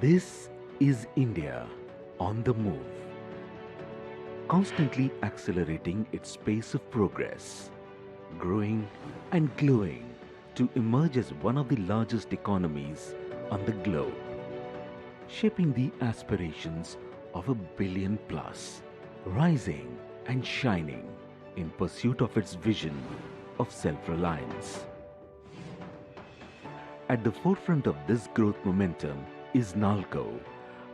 This is India on the move, constantly accelerating its pace of progress, growing and glowing to emerge as one of the largest economies on the globe, shaping the aspirations of a billion plus, rising and shining in pursuit of its vision of self-reliance. At the forefront of this growth momentum is NALCO,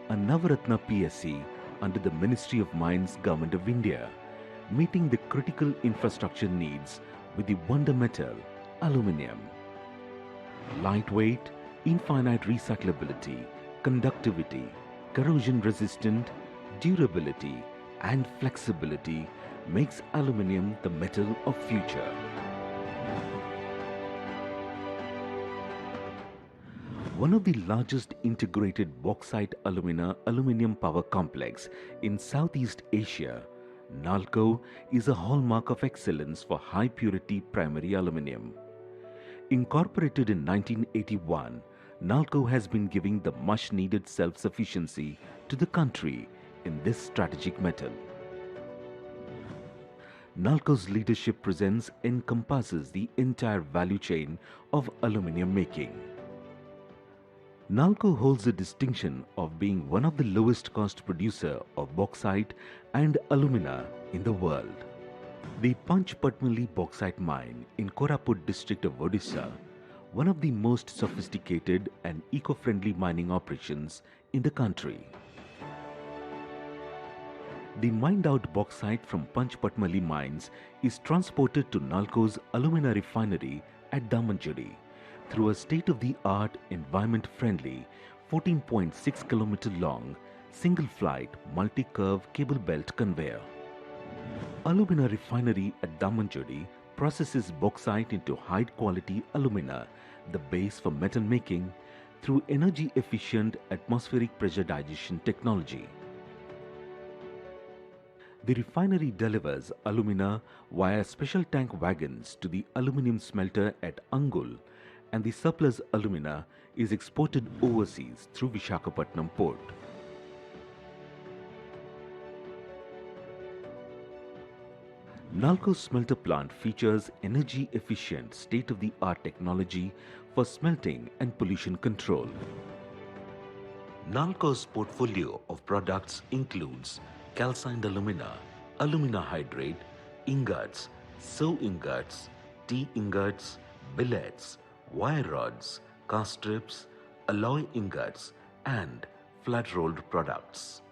a Navaratna PSC under the Ministry of Mines Government of India, meeting the critical infrastructure needs with the wonder metal, aluminium. Lightweight, infinite recyclability, conductivity, corrosion resistant, durability and flexibility makes aluminium the metal of future. One of the largest integrated bauxite aluminium power complex in Southeast Asia, NALCO is a hallmark of excellence for high purity primary aluminium. Incorporated in 1981, NALCO has been giving the much needed self-sufficiency to the country in this strategic metal. NALCO's leadership presence encompasses the entire value chain of aluminium making. NALCO holds the distinction of being one of the lowest cost producer of bauxite and alumina in the world. The Panchpatmali bauxite mine in Koraput district of Odisha, one of the most sophisticated and eco-friendly mining operations in the country. The mined out bauxite from Panchpatmali mines is transported to NALCO's alumina refinery at Damanjodi through a state-of-the-art, environment-friendly, 14.6 km long, single-flight, multi-curve cable belt conveyor. Alumina refinery at Damanjodi processes bauxite into high-quality alumina, the base for metal making, through energy-efficient atmospheric pressure digestion technology. The refinery delivers alumina via special tank wagons to the aluminium smelter at Angul, and the surplus alumina is exported overseas through Visakhapatnam port. NALCO's smelter plant features energy-efficient, state-of-the-art technology for smelting and pollution control. NALCO's portfolio of products includes calcined alumina, alumina hydrate, ingots, sow ingots, tea ingots, billets, wire rods, cast strips, alloy ingots and flat-rolled products.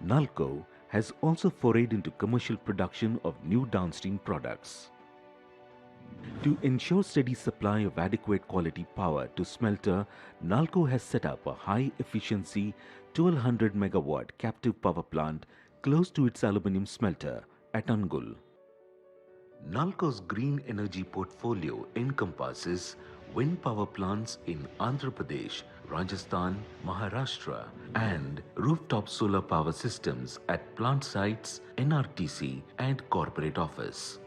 NALCO has also forayed into commercial production of new downstream products. To ensure steady supply of adequate quality power to smelter, NALCO has set up a high-efficiency 1200 megawatt captive power plant close to its aluminium smelter at Angul. NALCO's green energy portfolio encompasses wind power plants in Andhra Pradesh, Rajasthan, Maharashtra and rooftop solar power systems at plant sites, NRTC and corporate office.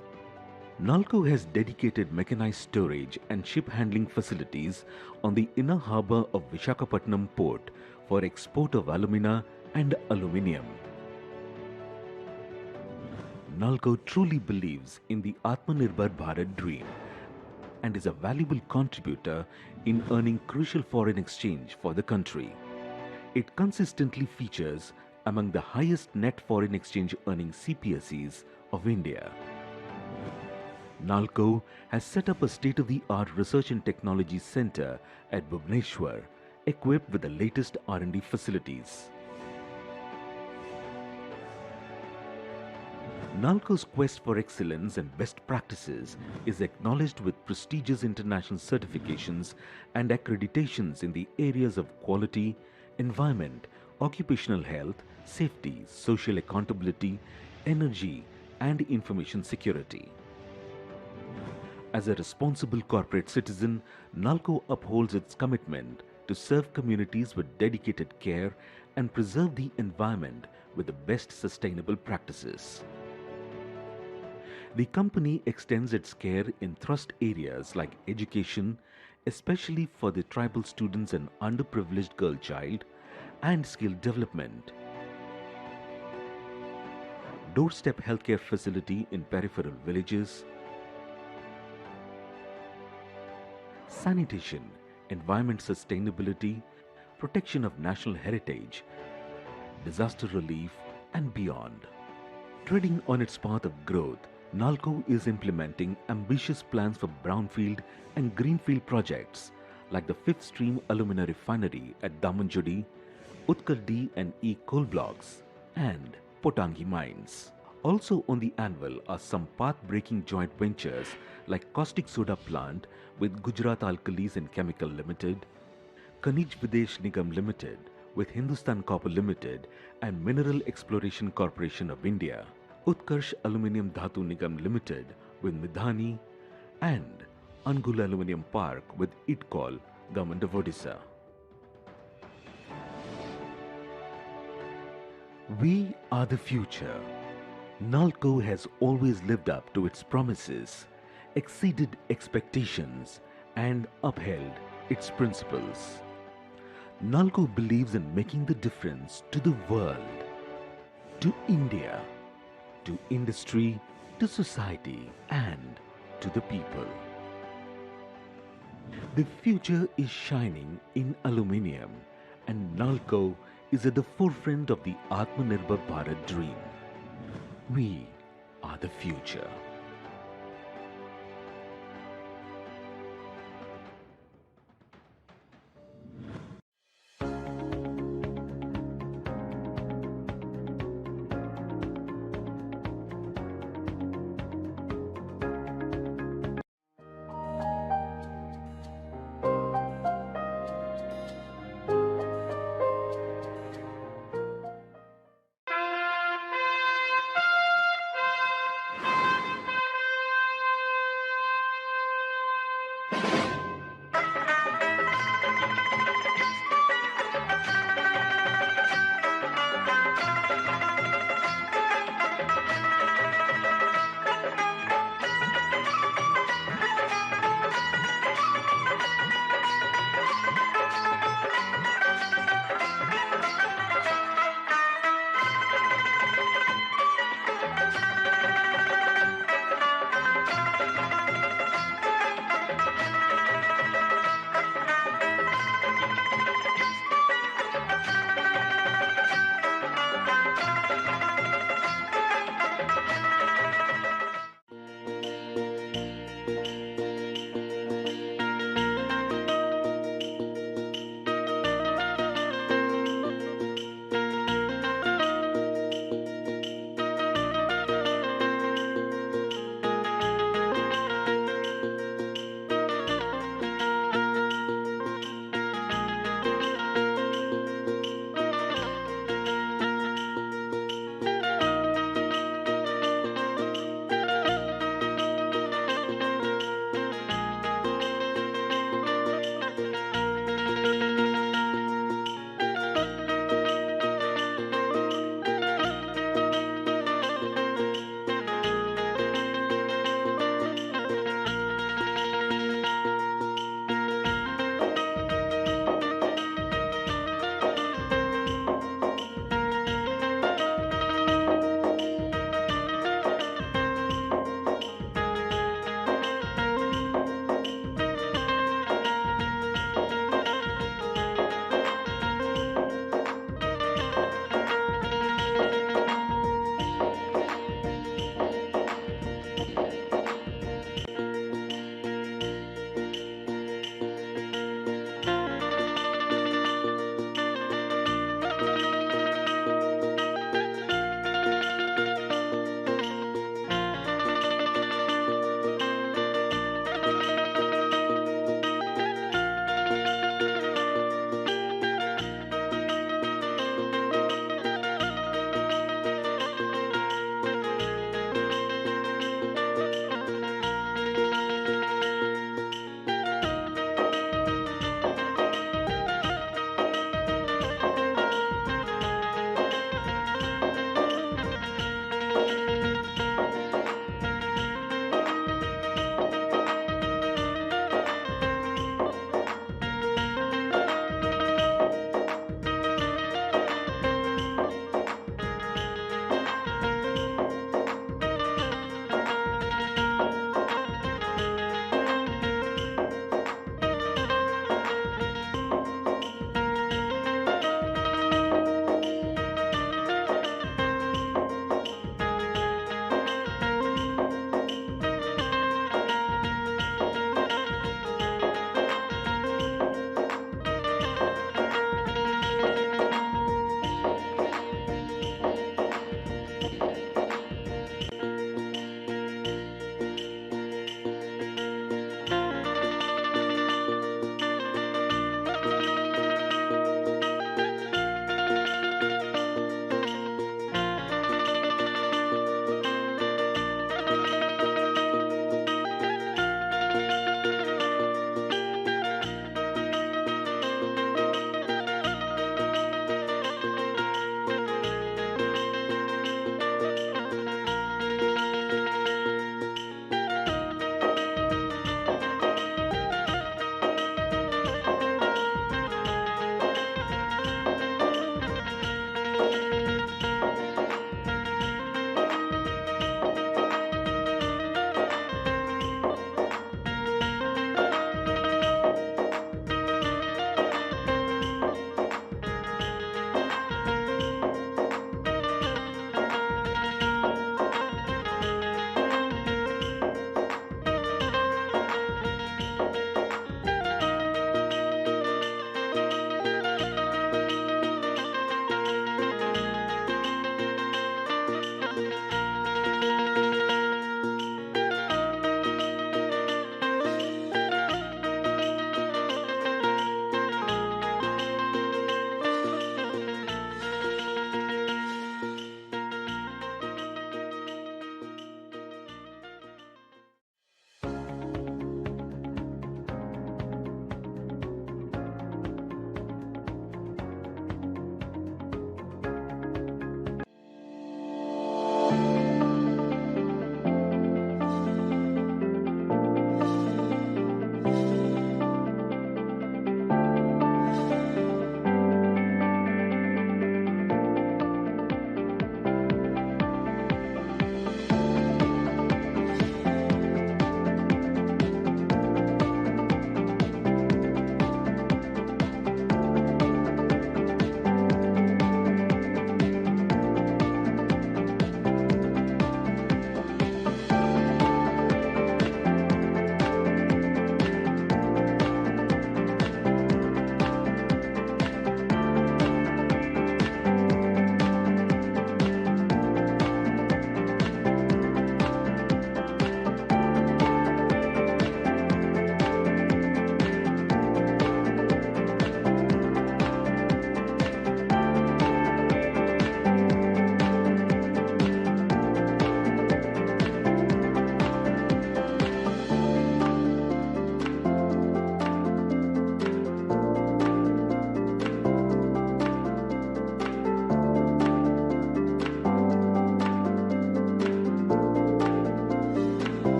NALCO has dedicated mechanized storage and ship handling facilities on the inner harbour of Visakhapatnam port for export of alumina and aluminium. NALCO truly believes in the Atmanirbhar Bharat dream and is a valuable contributor in earning crucial foreign exchange for the country. It consistently features among the highest net foreign exchange earning CPSEs of India. NALCO has set up a state-of-the-art research and technology center at Bhubaneswar, equipped with the latest R&D facilities. NALCO's quest for excellence and best practices is acknowledged with prestigious international certifications and accreditations in the areas of quality, environment, occupational health, safety, social accountability, energy, and information security. As a responsible corporate citizen, NALCO upholds its commitment to serve communities with dedicated care and preserve the environment with the best sustainable practices. The company extends its care in thrust areas like education, especially for the tribal students and underprivileged girl child, and skill development. Doorstep healthcare facility in peripheral villages, sanitation, environment sustainability, protection of national heritage, disaster relief, and beyond. Treading on its path of growth, NALCO is implementing ambitious plans for brownfield and greenfield projects like the Fifth Stream Alumina Refinery at Damanjodi, Utkal D and E coal blocks, and Potangi mines. Also on the anvil are some path-breaking joint ventures like caustic soda plant with Gujarat Alkalis and Chemical Limited, Khanij Videsh Nigam Limited with Hindustan Copper Limited and Mineral Exploration Corporation of India, Utkarsh Aluminium Dhatu Nigam Limited with Midhani, and Angul Aluminium Park with ITCOL, Government of Odisha. We are the future. NALCO has always lived up to its promises, exceeded expectations, and upheld its principles. NALCO believes in making the difference to the world, to India, to industry, to society, and to the people. The future is shining in aluminium, and NALCO is at the forefront of the Atmanirbhar Bharat dream. We are the future.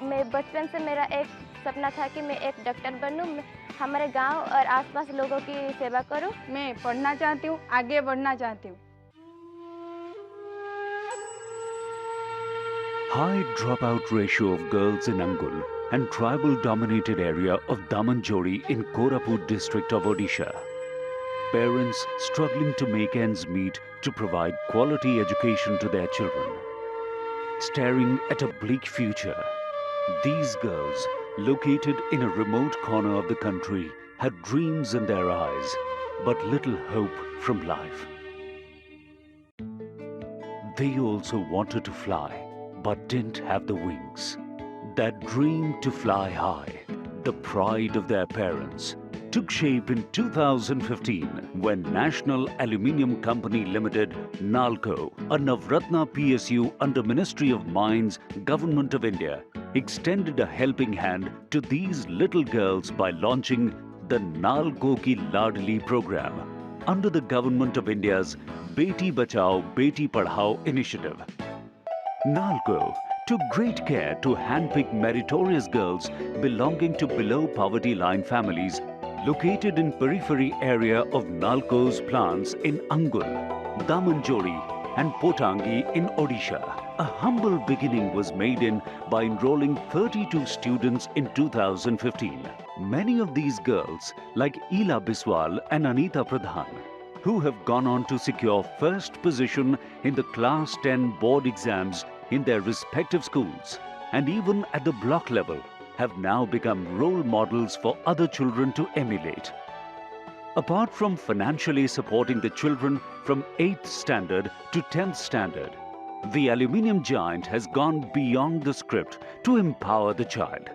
मैं बचपन से मेरा एक सपना था कि मैं एक डॉक्टर बनूं, हमारे गांव और आसपास लोगों की सेवा करूं। मैं पढ़ना चाहती हूँ, आगे बढ़ना चाहती हूँ। High dropout ratio of girls in Angul and tribal-dominated area of Damanjori in Koraput district of Odisha. Parents struggling to make ends meet to provide quality education to their children. Staring at a bleak future, these girls, located in a remote corner of the country, had dreams in their eyes, but little hope from life. They also wanted to fly, but didn't have the wings. That dream to fly high, the pride of their parents, took shape in 2015 when National Aluminium Company Limited, NALCO, a Navratna PSU under Ministry of Mines, Government of India, extended a helping hand to these little girls by launching the NALCO Ki Ladli program under the Government of India's Beti Bachao, Beti Padhao initiative. NALCO took great care to handpick meritorious girls belonging to below poverty line families located in periphery area of NALCO's plants in Angul, Damanjodi and Potangi in Odisha. A humble beginning was made by enrolling 32 students in 2015. Many of these girls, like Ila Biswal and Anita Pradhan, who have gone on to secure first position in the Class 10 board exams in their respective schools, and even at the block level, have now become role models for other children to emulate. Apart from financially supporting the children from 8th standard to 10th standard, the aluminium giant has gone beyond the script to empower the child.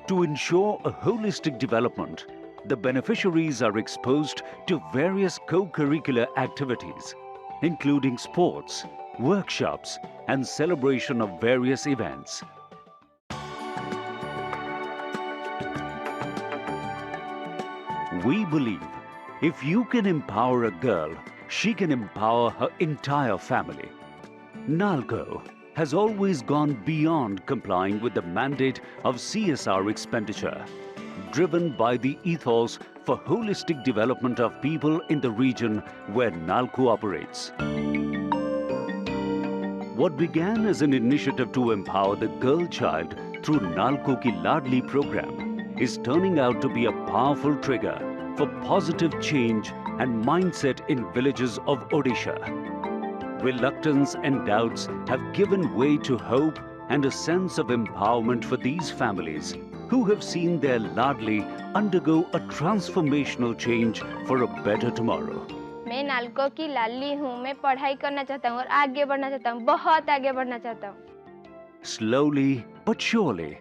To ensure a holistic development, the beneficiaries are exposed to various co-curricular activities, including sports, workshops, and celebration of various events. We believe if you can empower a girl, she can empower her entire family. NALCO has always gone beyond complying with the mandate of CSR expenditure, driven by the ethos for holistic development of people in the region where NALCO operates. What began as an initiative to empower the girl child through NALCO Ki Ladli program is turning out to be a powerful trigger for positive change and mindset in villages of Odisha. Reluctance and doubts have given way to hope and a sense of empowerment for these families who have seen their Ladli undergo a transformational change for a better tomorrow. मैं नालको की लाली हूँ, मैं पढ़ाई करना चाहता हूँ और आगे बढ़ना चाहता हूँ, बहुत आगे बढ़ना चाहता हूँ. Slowly but surely,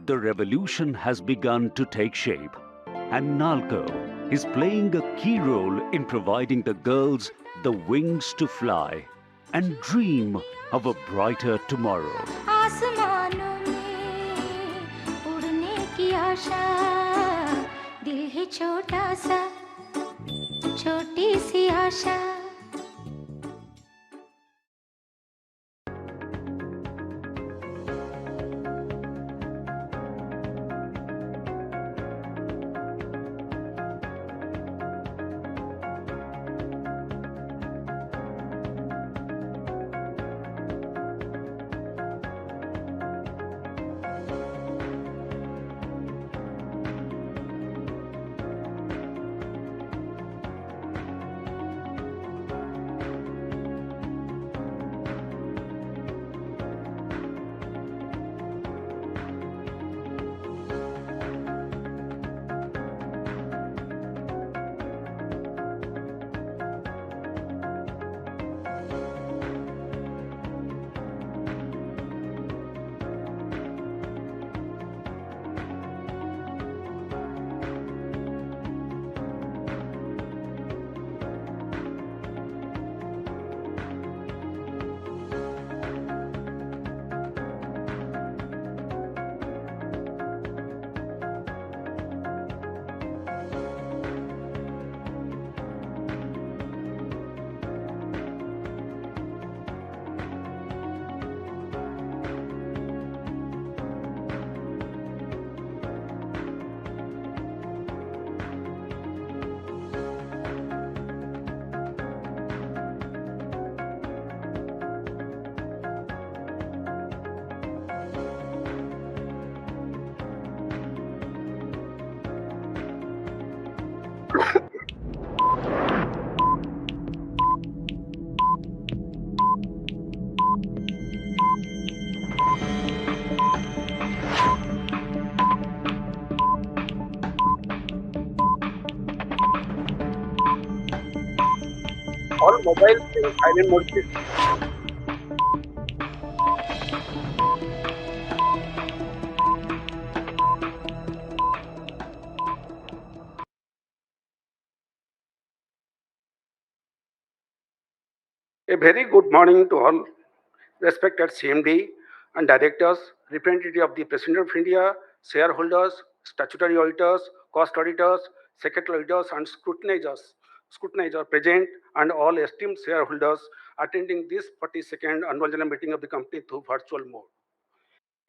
the revolution has begun to take shape, and NALCO is playing a key role in providing the girls the wings to fly and dream of a brighter tomorrow. आसमानों में उड़ने की आशा, दिल है छोटा सा, छोटी सी आशा. All mobiles in silent mode. A very good morning to all respected CMD and directors, representative of the President of India, shareholders, statutory auditors, cost auditors, secretary auditors, and scrutinizers present, and all esteemed shareholders attending this 42nd annual general meeting of the company through virtual mode.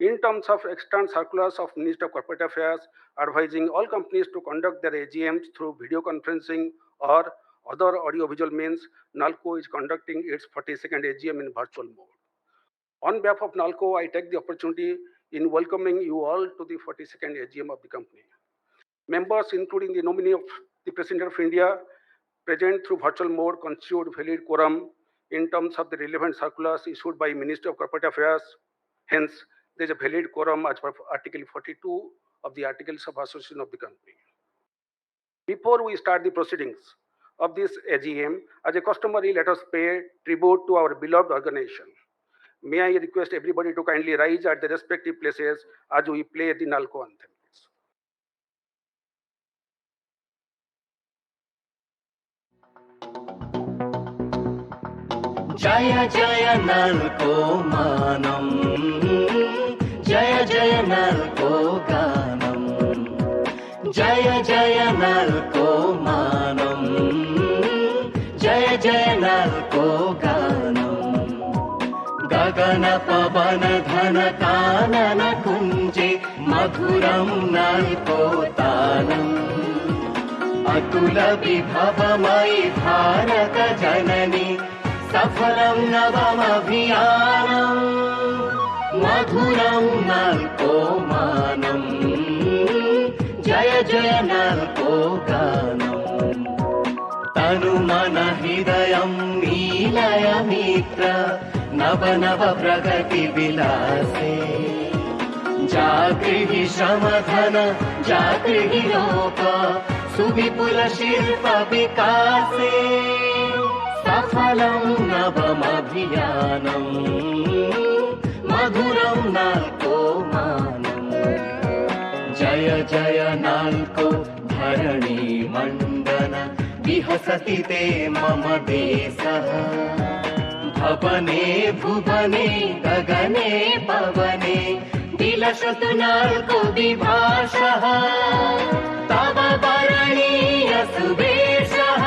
In terms of extant circulars of Minister of Corporate Affairs advising all companies to conduct their AGMs through video conferencing or other audiovisual means, NALCO is conducting its 42nd AGM in virtual mode. On behalf of NALCO, I take the opportunity in welcoming you all to the 42nd AGM of the company. Members, including the nominee of the President of India, present through virtual mode constitute valid quorum in terms of the relevant circulars issued by Ministry of Corporate Affairs. Hence, there is a valid quorum as per Article 42 of the Articles of Association of the company. Before we start the proceedings of this AGM, as a customary, let us pay tribute to our beloved organization. May I request everybody to kindly rise at their respective places as we play the NALCO anthem. जय जय नल्को मानम जय जय नल्को गानम जय जय नल्को मानम जय जय नल्को गानम गगन पवन धन कानन कुंजे मधुरम नल्को तानम अतुल विभवमयि भारत जननी सफलं नवमभियानम् मधुरं नल्को मानम् जय जय नल्को गानम् तनु मन हृदयं मीलय मित्र नव नव प्रगति विलासे जागृहि श्रमधन जागृहि लोक सुविपुल शिल्प विकासे सफलं नवमभियानम् मधुरं नाल्को मानम् जय जय नाल्को धरणी मण्डन विहसति ते मम देशः भवने भुवने गगने पवने विलसतु नाल्को विभाषः तव वरणीय सुवेशः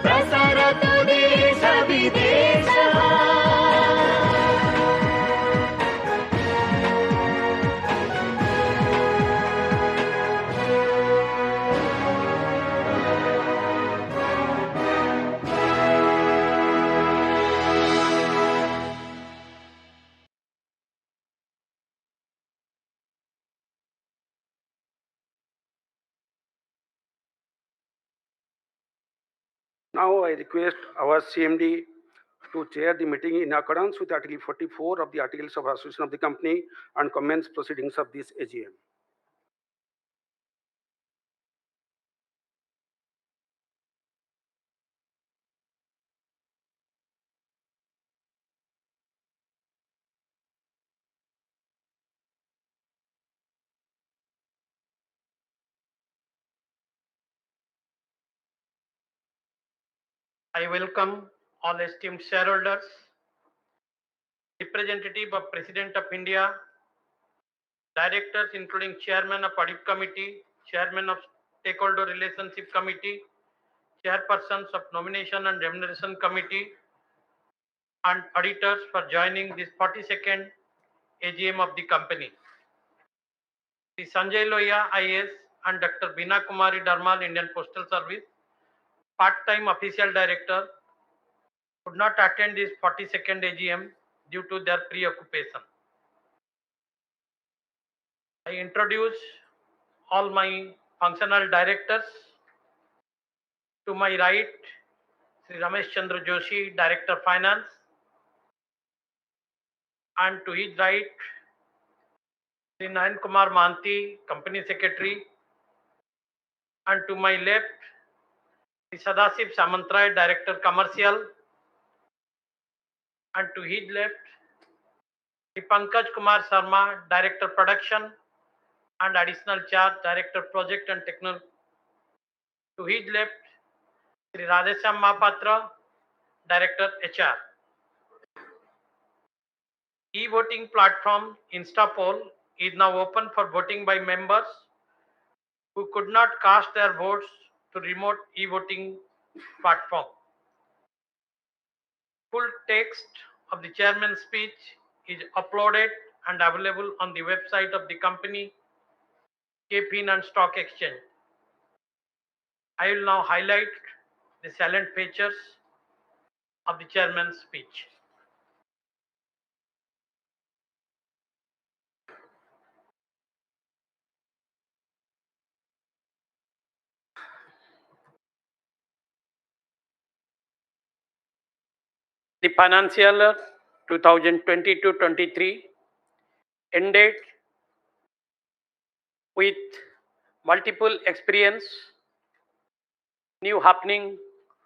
प्रसरतु देश विदेशः Now I request our CMD to chair the meeting in accordance with Article 44 of the Articles of Association of the company and commence proceedings of this AGM. I welcome all esteemed shareholders, representative of President of India, directors including Chairman of Audit Committee, Chairman of Stakeholder Relationship Committee, Chairpersons of Nomination and Remuneration Committee, and auditors for joining this 42nd AGM of the company. Sri Sanjay Loya, IAS, and Dr. Bina Kumari Dharmal, Indian Postal Service, part-time official director, could not attend this 42nd AGM due to their preoccupation. I introduce all my functional directors. To my right, Sri Ramesh Chandra Joshi, Director Finance, and to his right, Sri Nayan Kumar Manti, Company Secretary, and to my left, Sri Sadashiv Samantray, Director Commercial, and to his left, Sri Pankaj Kumar Sharma, Director Production and Additional Charge, Director Project and Technology. To his left, Sri Radhesham Mahapatra, Director HR. E-voting platform InstaPoll is now open for voting by members who could not cast their votes to remote e-voting platform. Full text of the chairman's speech is uploaded and available on the website of the company, KPIN and Stock Exchange. I will now highlight the salient features of the chairman's speech. The financial year 2022-23 ended with multiple experience, new happening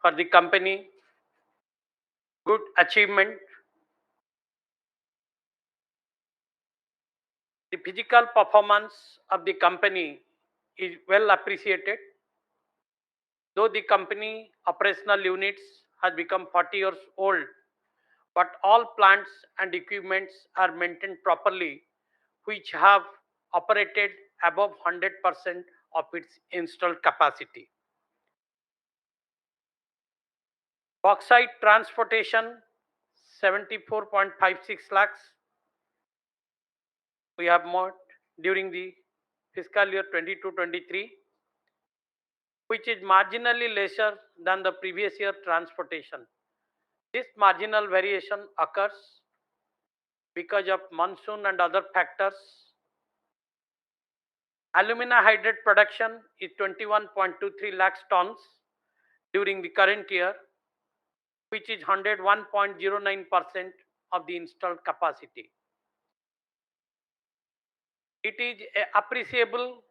for the company, good achievement. The physical performance of the company is well appreciated. Though the company operational units has become 40 years old, but all plants and equipments are maintained properly, which have operated above 100% of its installed capacity. Bauxite transportation 74.56 lakhs we have moved during the fiscal year 22-23, which is marginally lesser than the previous year transportation. This marginal variation occurs because of monsoon and other factors. Alumina hydrate production is 21.23 lakhs tons during the current year, which is 101.09% of the installed capacity. It is an appreciable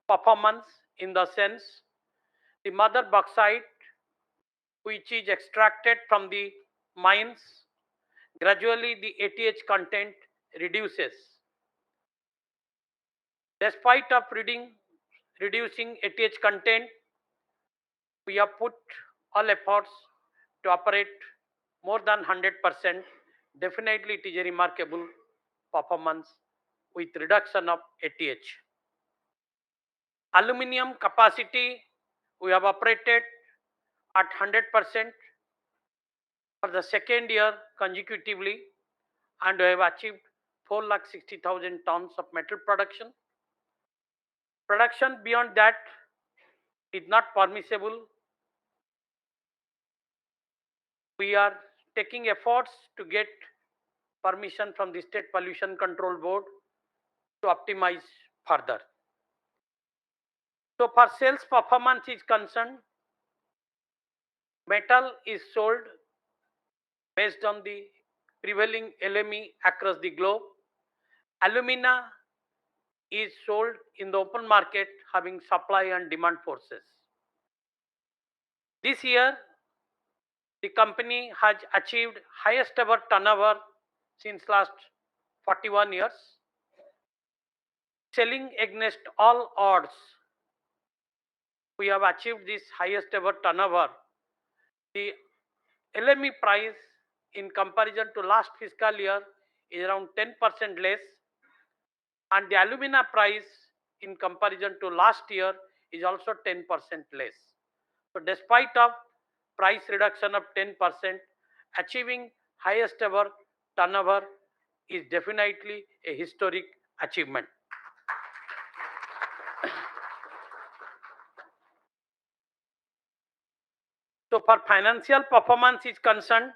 performance in the sense the mother bauxite, which is extracted from the mines, gradually the ATH content reduces. Despite of reducing ATH content, we have put all efforts to operate more than 100%. Definitely it is a remarkable performance with reduction of ATH. Aluminium capacity we have operated at 100% for the second year consecutively, and we have achieved 4,60,000 tons of metal production. Production beyond that is not permissible. We are taking efforts to get permission from the State Pollution Control Board to optimize further. So for sales performance is concerned, metal is sold based on the prevailing LME across the globe. Alumina is sold in the open market having supply and demand forces. This year, the company has achieved highest ever turnover since last 41 years. Selling against all odds, we have achieved this highest ever turnover. The LME price in comparison to last fiscal year is around 10% less, and the alumina price in comparison to last year is also 10% less. So despite of price reduction of 10%, achieving highest ever turnover is definitely a historic achievement. So for financial performance is concerned,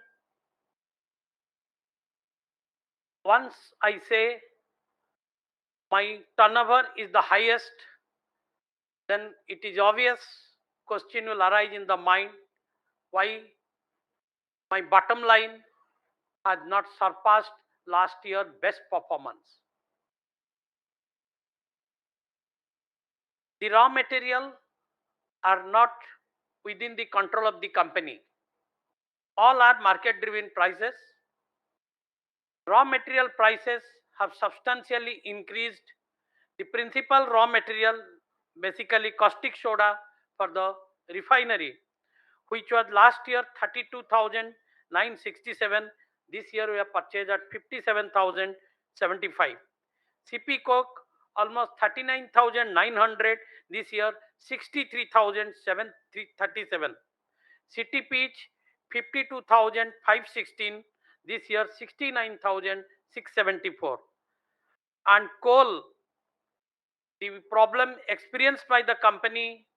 once I say my turnover is the highest, then it is obvious question will arise in the mind why my bottom line has not surpassed last year best performance. The raw material are not within the control of the company. All are market driven prices. Raw material prices have substantially increased. The principal raw material, basically caustic soda for the refinery, which was last year 32,967. This year we have purchased at 57,075. CP Coke almost 39,900. This year 63,737. City Peach 52,516. This year 69,674. And coal, the problem experienced by the company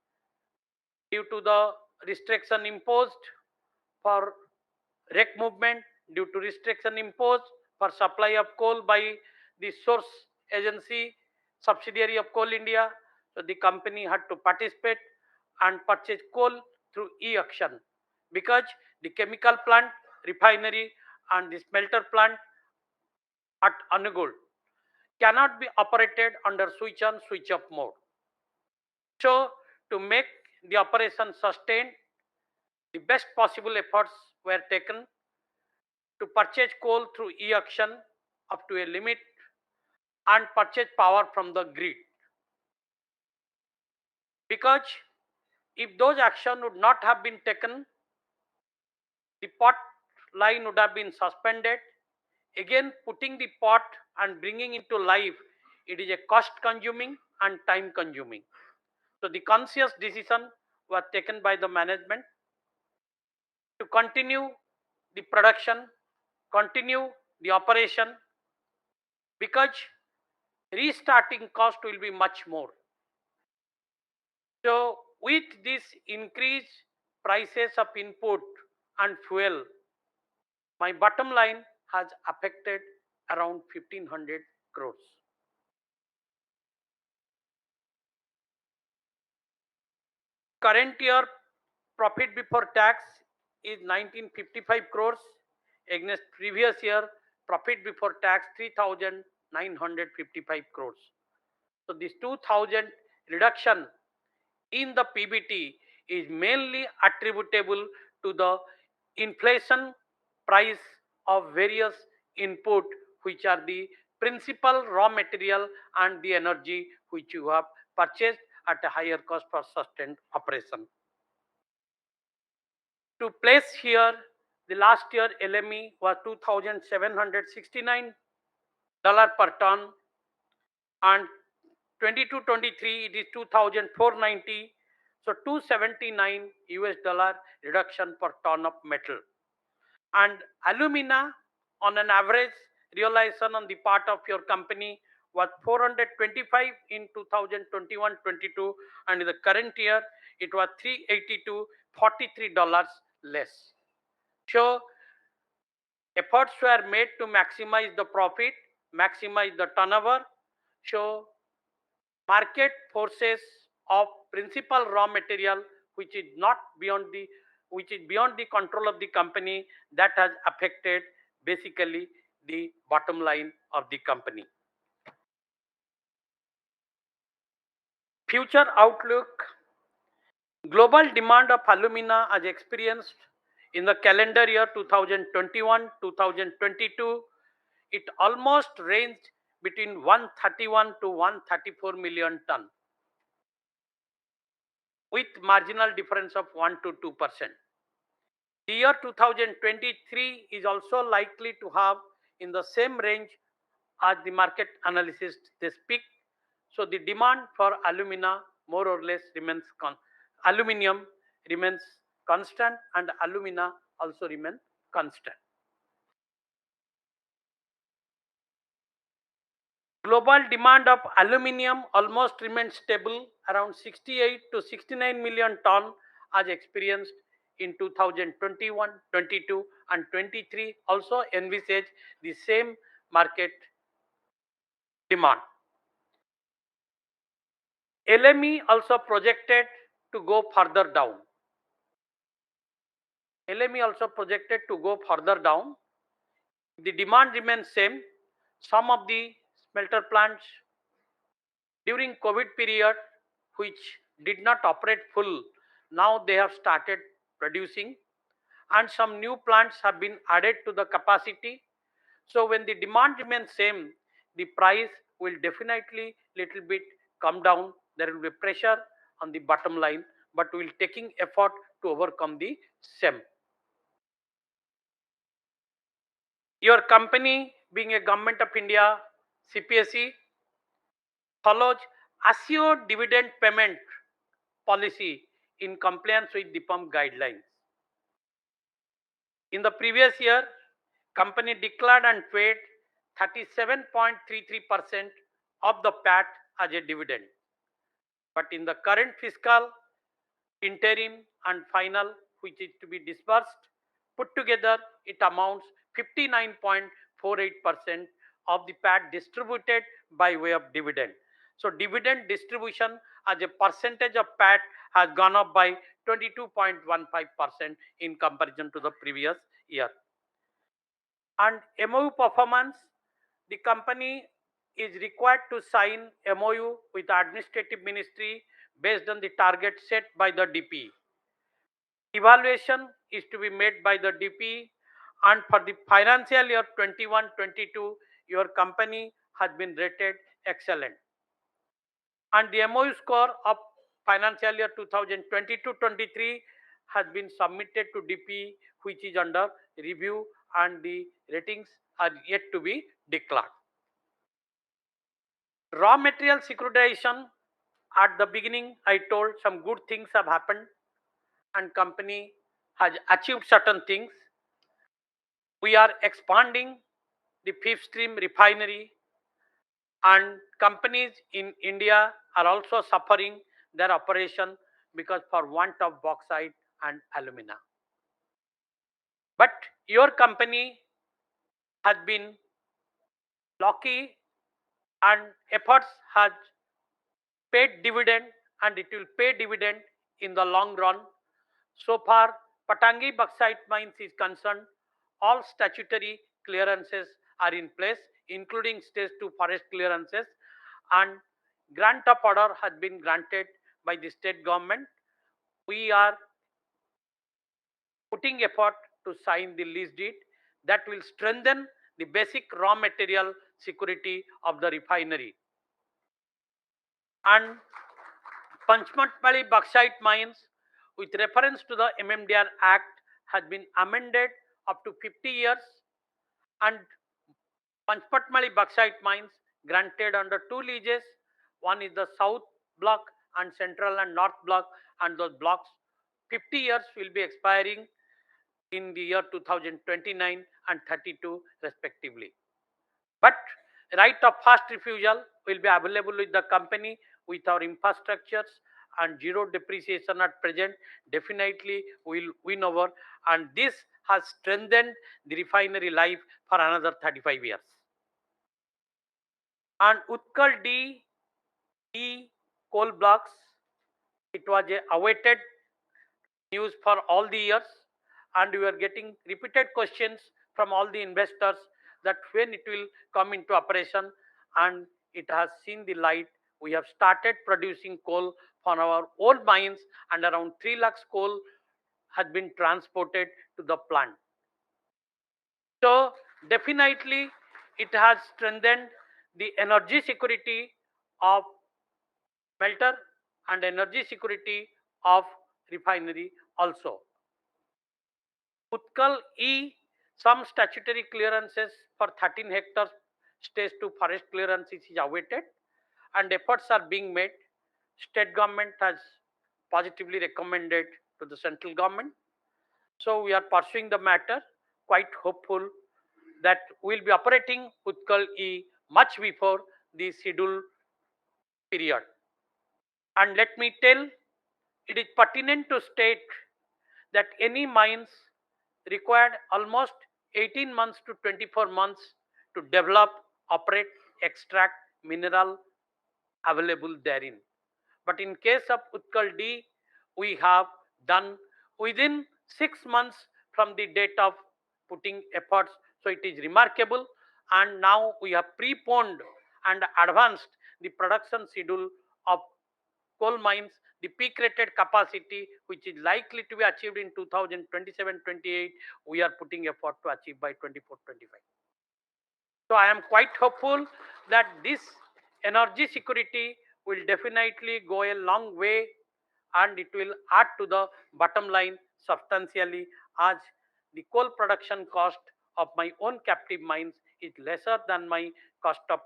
due to the restriction imposed for wreck movement, due to restriction imposed for supply of coal by the source agency subsidiary of Coal India. So the company had to participate and purchase coal through e-auction, because the chemical plant, refinery and the smelter plant at Anugul cannot be operated under switch on switch off mode. So to make the operation sustained, the best possible efforts were taken to purchase coal through e-auction up to a limit and purchase power from the grid. Because if those actions would not have been taken, the pot line would have been suspended. Again, putting the pot and bringing it to life, it is a cost consuming and time consuming. So the conscious decision was taken by the management to continue the production, continue the operation, because restarting cost will be much more. So with this increased prices of input and fuel, my bottom line has affected around 1500 crores. Current year profit before tax is 1955 crores against previous year profit before tax 3955 crores. So this 2000 reduction in the PBT is mainly attributable to the inflation price of various input, which are the principal raw material and the energy which you have purchased at a higher cost for sustained operation. To place here, the last year LME was $2,769 per ton, and 22-23 it is 2,490. So 279 US dollar reduction per ton of metal. And alumina, on an average realization on the part of your company, was 425 in 2021-22, and in the current year it was 382, $43 less. So efforts were made to maximize the profit, maximize the turnover. So market forces of principal raw material, which is not beyond the control of the company, that has affected basically the bottom line of the company. Future outlook: global demand of alumina has experienced in the calendar year 2021-2022, it almost ranged between 131 to 134 million ton, with marginal difference of 1 to 2%. The year 2023 is also likely to have in the same range as the market analysis they speak. So the demand for alumina more or less remains aluminium remains constant, and alumina also remains constant. Global demand of aluminium almost remains stable around 68 to 69 million ton, as experienced in 2021, 22 and 23 also envisage the same market demand. LME also projected to go further down. LME also projected to go further down. The demand remains same. Some of the smelter plants during COVID period, which did not operate full, now they have started producing, and some new plants have been added to the capacity. So when the demand remains same, the price will definitely little bit come down. There will be pressure on the bottom line, but we will taking effort to overcome the same. Your company, being a Government of India CPSE, follows assured dividend payment policy in compliance with DIPAM guidelines. In the previous year, company declared and paid 37.33% of the PAT as a dividend. But in the current fiscal, interim and final, which is to be disbursed, put together it amounts 59.48% of the PAT distributed by way of dividend. So dividend distribution as a percentage of PAT has gone up by 22.15% in comparison to the previous year. And MOU performance, the company is required to sign MOU with the administrative ministry based on the target set by the DP. Evaluation is to be made by the DP, and for the financial year 21-22, your company has been rated excellent. And the MOU score of financial year 2022-23 has been submitted to DP, which is under review, and the ratings are yet to be declared. Raw material securitization, at the beginning I told some good things have happened and company has achieved certain things. We are expanding the fifth stream refinery, and companies in India are also suffering their operation because for want of bauxite and alumina. But your company has been lucky and efforts has paid dividend, and it will pay dividend in the long run. So far, Patangi bauxite mines is concerned, all statutory clearances are in place, including stage 2 forest clearances, and grant of order has been granted by the state government. We are putting effort to sign the lease deed that will strengthen the basic raw material security of the refinery. And Panchmatmali bauxite mines, with reference to the MMDR Act, has been amended up to 50 years, and Panchmatmali bauxite mines granted under 2 leases. One is the South Block and Central and North Block, and those blocks 50 years will be expiring in the year 2029 and 32 respectively. But right of fast refusal will be available with the company with our infrastructures, and zero depreciation at present. Definitely will win over, and this has strengthened the refinery life for another 35 years. And Utkal D, E coal blocks, it was a awaited news for all the years, and we are getting repeated questions from all the investors that when it will come into operation, and it has seen the light. We have started producing coal from our old mines, and around 3 lakhs coal has been transported to the plant. So definitely it has strengthened the energy security of smelter and energy security of refinery also. Utkal E, some statutory clearances for 13 hectares stage 2 forest clearances is awaited, and efforts are being made. State government has positively recommended to the central government. So we are pursuing the matter, quite hopeful that we will be operating Utkal E much before the scheduled period. And let me tell, it is pertinent to state that any mines required almost 18 months to 24 months to develop, operate, extract mineral available therein. But in case of Utkal D, we have done within 6 months from the date of putting efforts. So it is remarkable, and now we have preponed and advanced the production schedule of coal mines, the peak rated capacity which is likely to be achieved in 2027-28, we are putting effort to achieve by 24-25. So I am quite hopeful that this energy security will definitely go a long way, and it will add to the bottom line substantially, as the coal production cost of my own captive mines is lesser than my cost of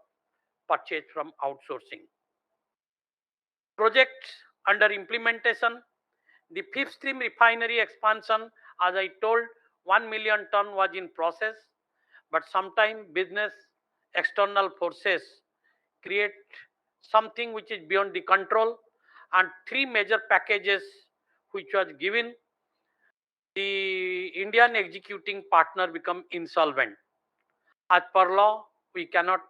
purchase from outsourcing. Projects under implementation: the fifth stream refinery expansion, as I told, 1 million ton was in process, but sometimes business external forces create something which is beyond the control, and three major packages which was given, the Indian executing partner become insolvent. As per law, we cannot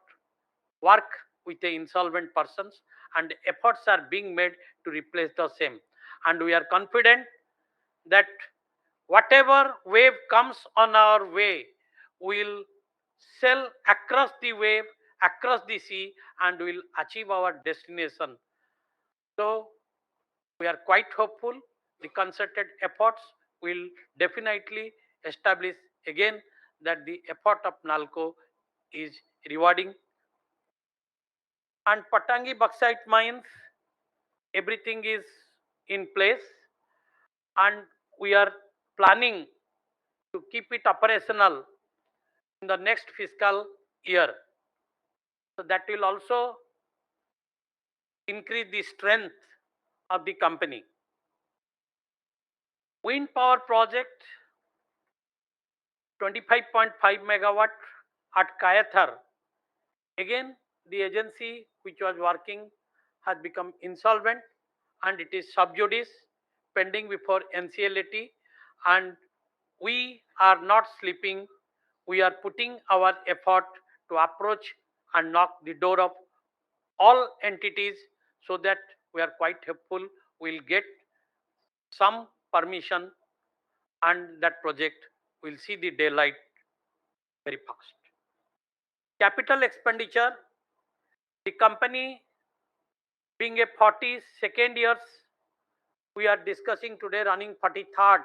work with the insolvent persons, and efforts are being made to replace the same. And we are confident that whatever wave comes on our way, we will sail across the wave, across the sea, and will achieve our destination. So we are quite hopeful the concerted efforts will definitely establish again that the effort of NALCO is rewarding. And Patangi bauxite mines, everything is in place, and we are planning to keep it operational in the next fiscal year. So that will also increase the strength of the company. Wind power project, 25.5 megawatt at Kayathar. Again, the agency which was working has become insolvent, and it is sub judice pending before NCLAT, and we are not sleeping. We are putting our effort to approach and knock the door of all entities, so that we are quite hopeful we'll get some permission, and that project will see the daylight very fast. Capital expenditure, the company being a 42nd years, we are discussing today running 43rd.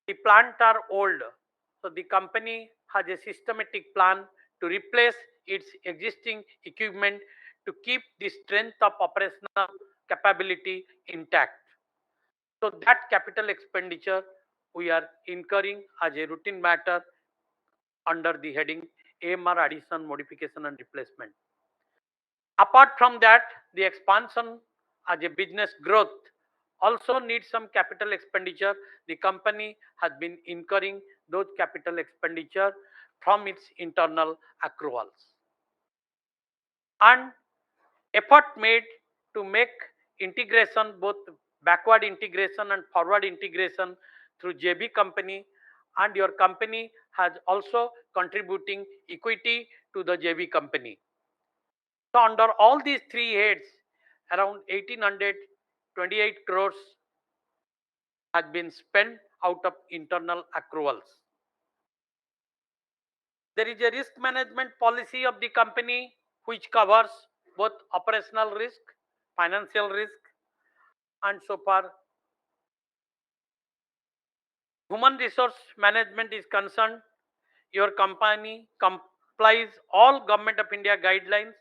The plant are old, so the company has a systematic plan to replace its existing equipment to keep the strength of operational capability intact. So that capital expenditure we are incurring as a routine matter under the heading AMR addition, modification and replacement. Apart from that, the expansion as a business growth also needs some capital expenditure. The company has been incurring those capital expenditure from its internal accruals. And effort made to make integration, both backward integration and forward integration, through JB company, and your company has also contributing equity to the JB company. So under all these three heads, around 1828 crores has been spent out of internal accruals. There is a risk management policy of the company which covers both operational risk, financial risk, and so far human resource management is concerned, your company complies all Government of India guidelines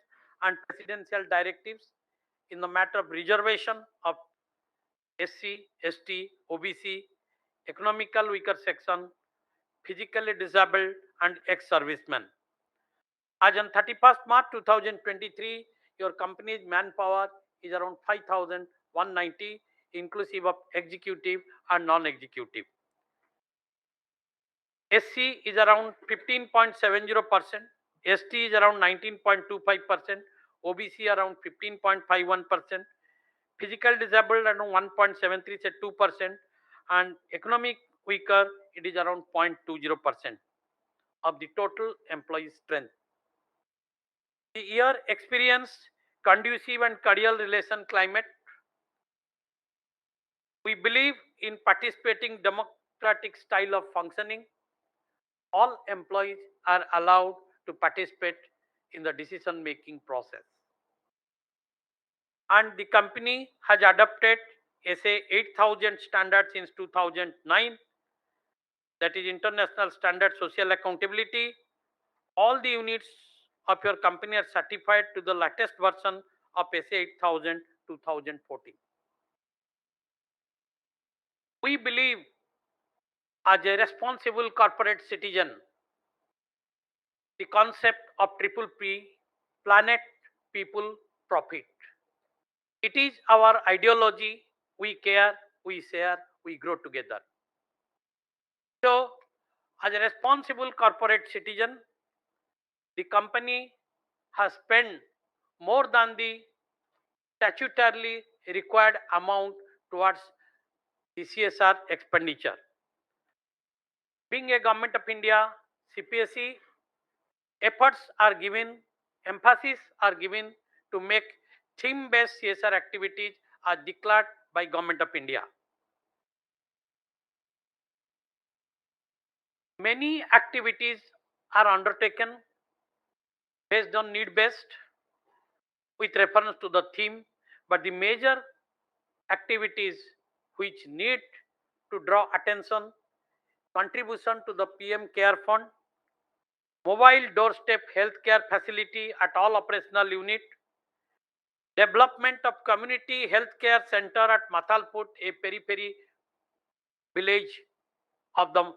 and presidential directives in the matter of reservation of SC, ST, OBC, economical weaker section, physically disabled, and ex-servicemen. As on 31st March 2023, your company's manpower is around 5,190, inclusive of executive and non-executive. SC is around 15.70%, ST is around 19.25%, OBC around 15.51%, physical disabled around 1.73, say 2%, and economic weaker it is around 0.20% of the total employee strength. The year experienced conducive and cordial relation climate. We believe in participating democratic style of functioning. All employees are allowed to participate in the decision making process. And the company has adopted SA 8000 standard since 2009, that is International Standard Social Accountability. All the units of your company are certified to the latest version of SA 8000 2014. We believe, as a responsible corporate citizen, the concept of triple P, planet, people, profit. It is our ideology. We care, we share, we grow together. So, as a responsible corporate citizen, the company has spent more than the statutorily required amount towards the CSR expenditure. Being a government of India, CPSE efforts are given, emphasis are given to make theme-based CSR activities as declared by Government of India. Many activities are undertaken based on need-based with reference to the theme, but the major activities which need to draw attention: contribution to the PM Care Fund, mobile doorstep healthcare facility at all operational unit, development of community healthcare center at Mathalput, a periphery village of the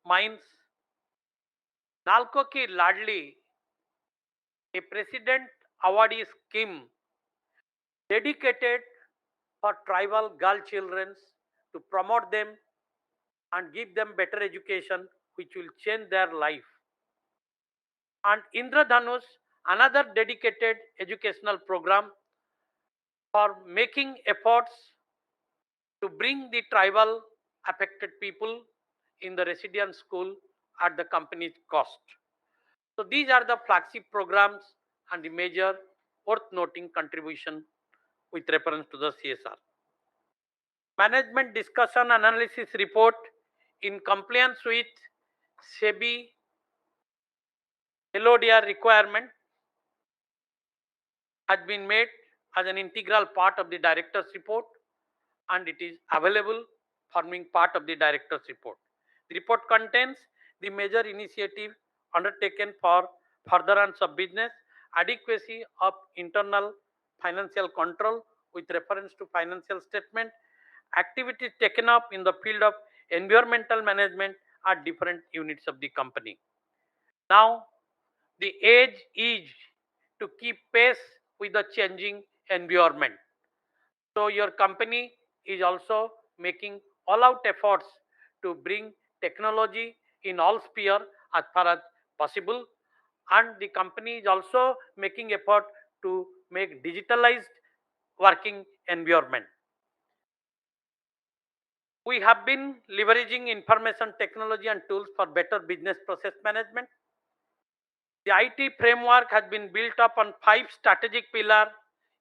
mines. NALCO ki Ladli, a president awardee scheme dedicated for tribal girl children to promote them and give them better education which will change their life. And Indradhanush, another dedicated educational program for making efforts to bring the tribal affected people in the resident school at the company's cost. So these are the flagship programs and the major worth noting contribution with reference to the CSR. Management discussion analysis report in compliance with SEBI LODR requirement has been made as an integral part of the director's report, and it is available forming part of the director's report. The report contains the major initiative undertaken for furtherance of business, adequacy of internal financial control with reference to financial statement, activities taken up in the field of environmental management at different units of the company. Now, the age is to keep pace with the changing environment. So your company is also making all out efforts to bring technology in all sphere as far as possible, and the company is also making effort to make digitalized working environment. We have been leveraging information technology and tools for better business process management. The IT framework has been built up on 5 strategic pillars: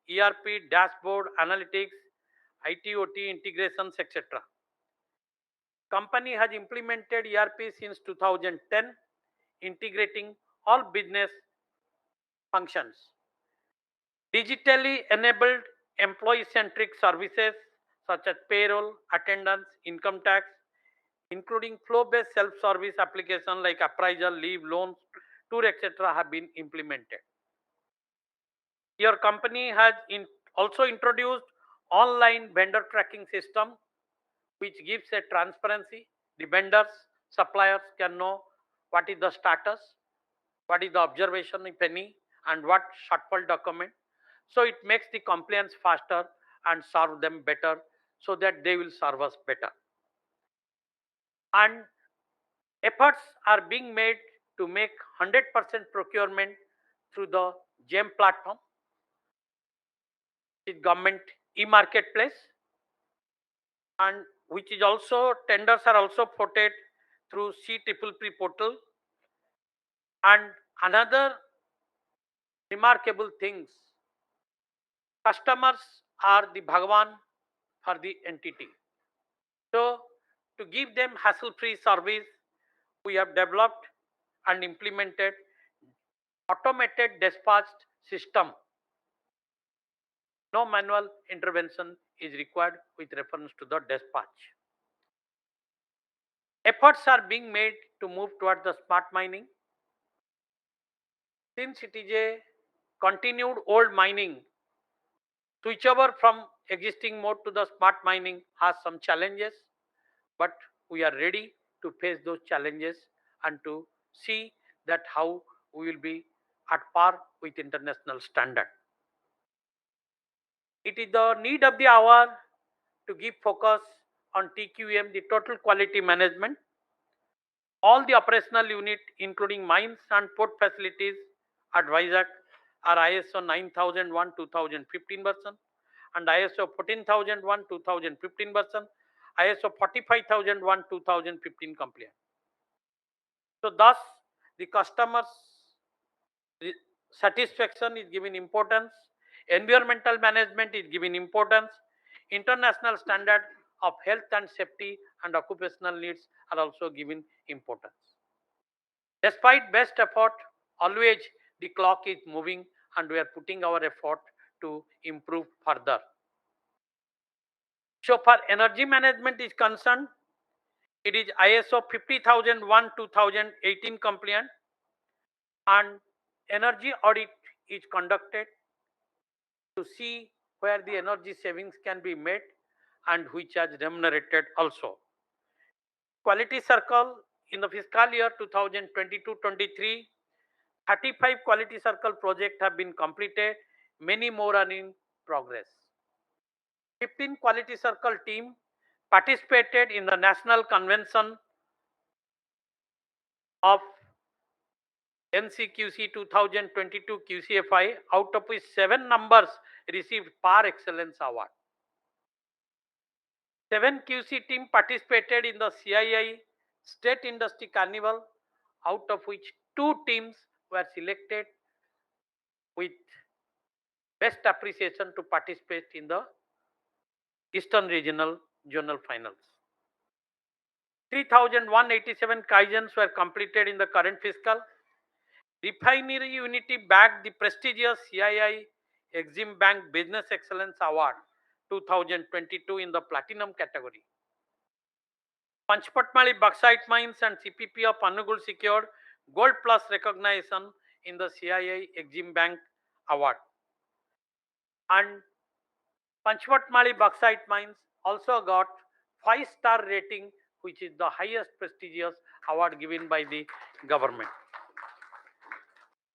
ERP, dashboard, analytics, IT/OT integrations, etc. Company has implemented ERP since 2010, integrating all business functions. Digitally enabled employee-centric services such as payroll, attendance, income tax, including flow-based self-service applications like appraisal, leave, loans, tour, etc. have been implemented. Your company has also introduced online vendor tracking system which gives a transparency. The vendors, suppliers can know what is the status, what is the observation if any, and what shortfall document. So it makes the compliance faster and serve them better so that they will serve us better. And efforts are being made to make 100% procurement through the GEM platform, the government e-marketplace, and which is also tenders are also ported through CPPP portal. And another remarkable things, customers are the Bhagwan for the entity. So to give them hassle-free service, we have developed and implemented automated dispatched system. No manual intervention is required with reference to the dispatch. Efforts are being made to move towards the smart mining. Since it is a continued old mining, switchover from existing mode to the smart mining has some challenges. but we are ready to face those challenges and to see that how we will be at par with international standard. It is the need of the hour to give focus on TQM, the total quality management. All the operational unit, including mines and port facilities at Vizag, are ISO 9001 2015 version and ISO 14001 2015 version, ISO 45001 2015 compliant. So thus the customers satisfaction is given importance, environmental management is given importance, international standard of health and safety and occupational needs are also given importance. Despite best effort, always the clock is moving and we are putting our effort to improve further. So for energy management is concerned, it is ISO 50001 2018 compliant and energy audit is conducted to see where the energy savings can be made and which are remunerated also. Quality circle in the fiscal year 2022-23, 35 quality circle projects have been completed, many more are in progress. 15 quality circle team participated in the national convention of NCQC 2022 QCFI, out of which 7 numbers received par excellence award. 7 QC team participated in the CII State Industry Carnival, out of which 2 teams were selected with best appreciation to participate in the Eastern Regional Journal Finals. 3,187 Kaizens were completed in the current fiscal. Refinery Unity bagged the prestigious CII Exim Bank Business Excellence Award 2022 in the Platinum category. Panchpatmali Bauxite Mines and CPP of Panugul secured Gold Plus recognition in the CII Exim Bank Award. And Panchpatmali Bauxite Mines also got 5-star rating, which is the highest prestigious award given by the government.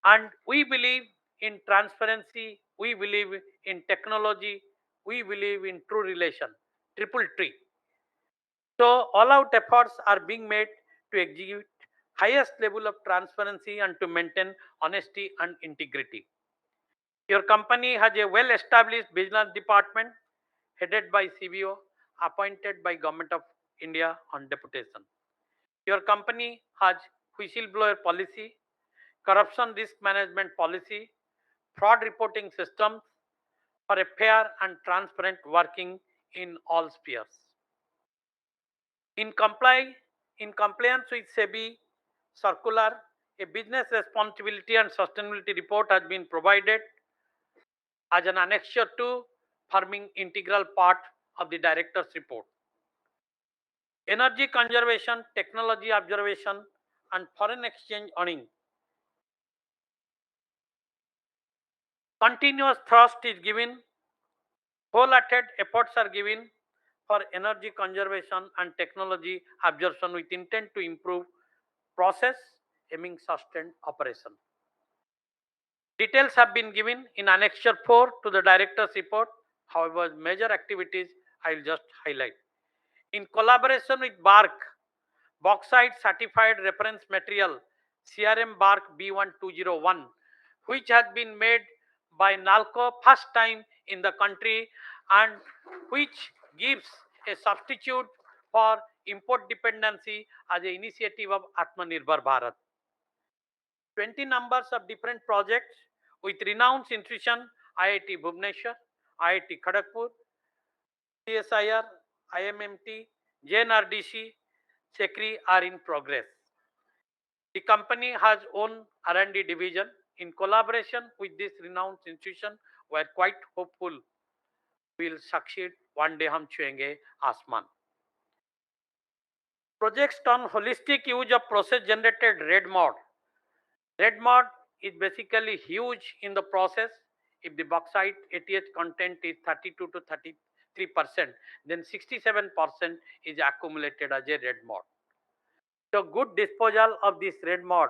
And we believe in transparency, we believe in technology, we believe in true relation, triple tree. So all out efforts are being made to execute highest level of transparency and to maintain honesty and integrity. Your company has a well-established business department headed by CBO, appointed by Government of India on deputation. Your company has whistleblower policy, corruption risk management policy, fraud reporting systems for a fair and transparent working in all spheres. In compliance with SEBI circular, a business responsibility and sustainability report has been provided as an annexure to forming integral part of the director's report. Energy conservation, technology observation, and foreign exchange earning. Continuous thrust is given, wholehearted efforts are given for energy conservation and technology absorption with intent to improve process aiming sustained operation. Details have been given in Annexure 4 to the Director's report. However, major activities I will just highlight. In collaboration with BARC, Bauxite Certified Reference Material, CRM BARC B1201, which has been made by NALCO first time in the country and which gives a substitute for import dependency as an initiative of Atmanirbhar Bharat. 20 numbers of different projects with renowned institutions, IIT Bhubaneswar, IIT Kharagpur, CSIR, IMMT, JNRDC, SECRI are in progress. The company has own R&D division. In collaboration with this renowned institution, we are quite hopeful we will succeed. One day hum chhuenge asman. Projects on holistic use of process generated red mud. Red mud is basically huge in the process if the bauxite ATH content is 32 to 3%, then 67% is accumulated as a red mode. So good disposal of this red mode,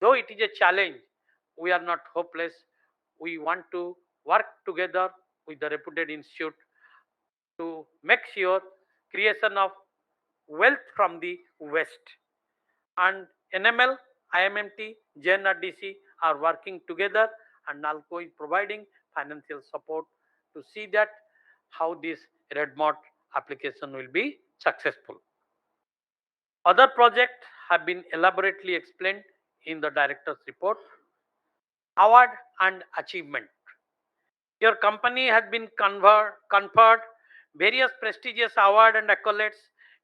though it is a challenge, we are not hopeless. We want to work together with the reputed institute to make sure creation of wealth from the West. And NML, IMMT, JNRDC are working together, and NALCO is providing financial support to see that how this red mode application will be successful. Other projects have been elaborately explained in the director's report. Award and achievement. Your company has been conferred various prestigious awards and accolades.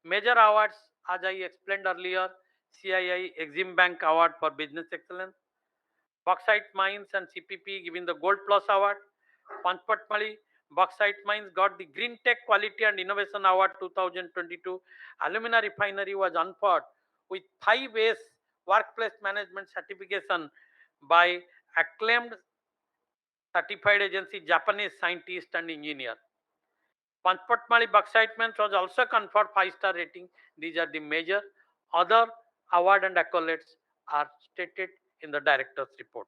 Major awards, as I explained earlier, CII Exim Bank Award for Business Excellence, Bauxite Mines and CPP giving the Gold Plus Award, Panchpatmali Bauxite Mines got the Green Tech Quality and Innovation Award 2022. Alumina Refinery was conferred with 5 A's Workplace Management Certification by acclaimed certified agency Japanese scientist and engineer. Panchpatmali Bauxite Mines was also conferred 5-star rating. These are the major. Other award and accolades are stated in the director's report.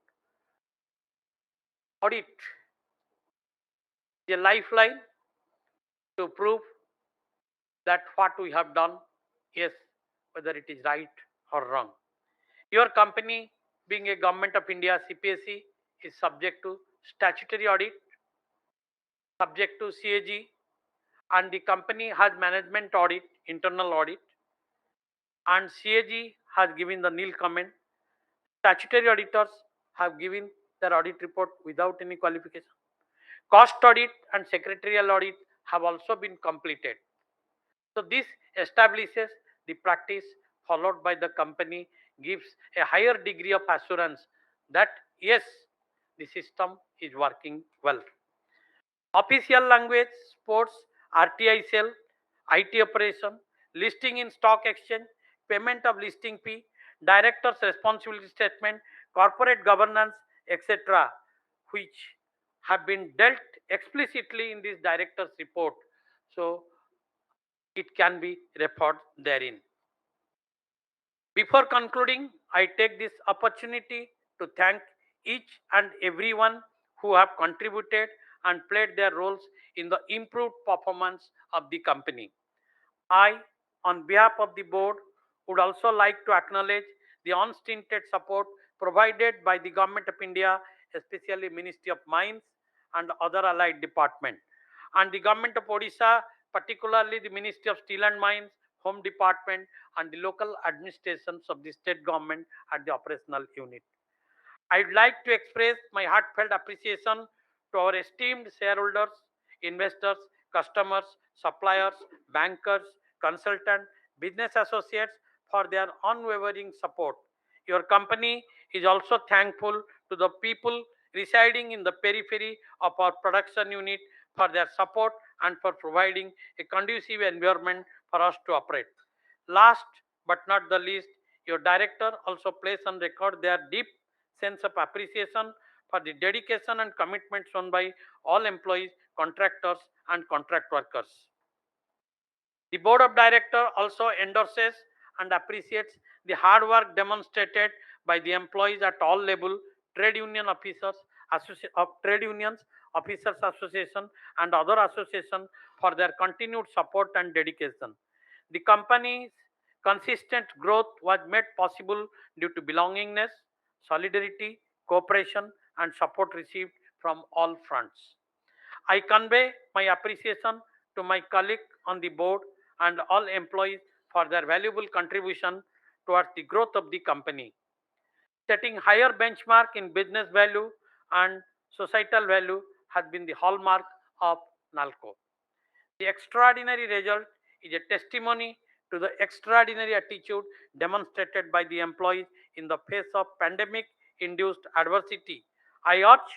Audit is a lifeline to prove that what we have done, yes, whether it is right or wrong. Your company, being a Government of India CPSE, is subject to statutory audit, subject to CAG, and the company has management audit, internal audit, and CAG has given the nil comment. Statutory auditors have given their audit report without any qualification. Cost audit and secretarial audit have also been completed. So this establishes the practice followed by the company, gives a higher degree of assurance that yes, the system is working well. Official language, sports, RTI cell, IT operation, listing in stock exchange, payment of listing fee, director's responsibility statement, corporate governance, etc., which have been dealt explicitly in this director's report. So it can be referred therein. Before concluding, I take this opportunity to thank each and everyone who have contributed and played their roles in the improved performance of the company. I, on behalf of the board, would also like to acknowledge the unstinted support provided by the Government of India, especially Ministry of Mines and other allied departments, and the Government of Odisha, particularly the Ministry of Steel and Mines, Home Department, and the local administrations of the state government at the operational unit. I'd like to express my heartfelt appreciation to our esteemed shareholders, investors, customers, suppliers, bankers, consultants, business associates for their unwavering support. Your company is also thankful to the people residing in the periphery of our production unit for their support and for providing a conducive environment for us to operate. Last but not the least, your director also places on record their deep sense of appreciation for the dedication and commitment shown by all employees, contractors, and contract workers. The board of directors also endorses and appreciates the hard work demonstrated by the employees at all levels, trade union officers, trade unions, officers association, and other associations for their continued support and dedication. The company's consistent growth was made possible due to belongingness, solidarity, cooperation, and support received from all fronts. I convey my appreciation to my colleague on the board and all employees for their valuable contribution towards the growth of the company. Setting higher benchmark in business value and societal value has been the hallmark of NALCO. The extraordinary result is a testimony to the extraordinary attitude demonstrated by the employees in the face of pandemic-induced adversity. I urge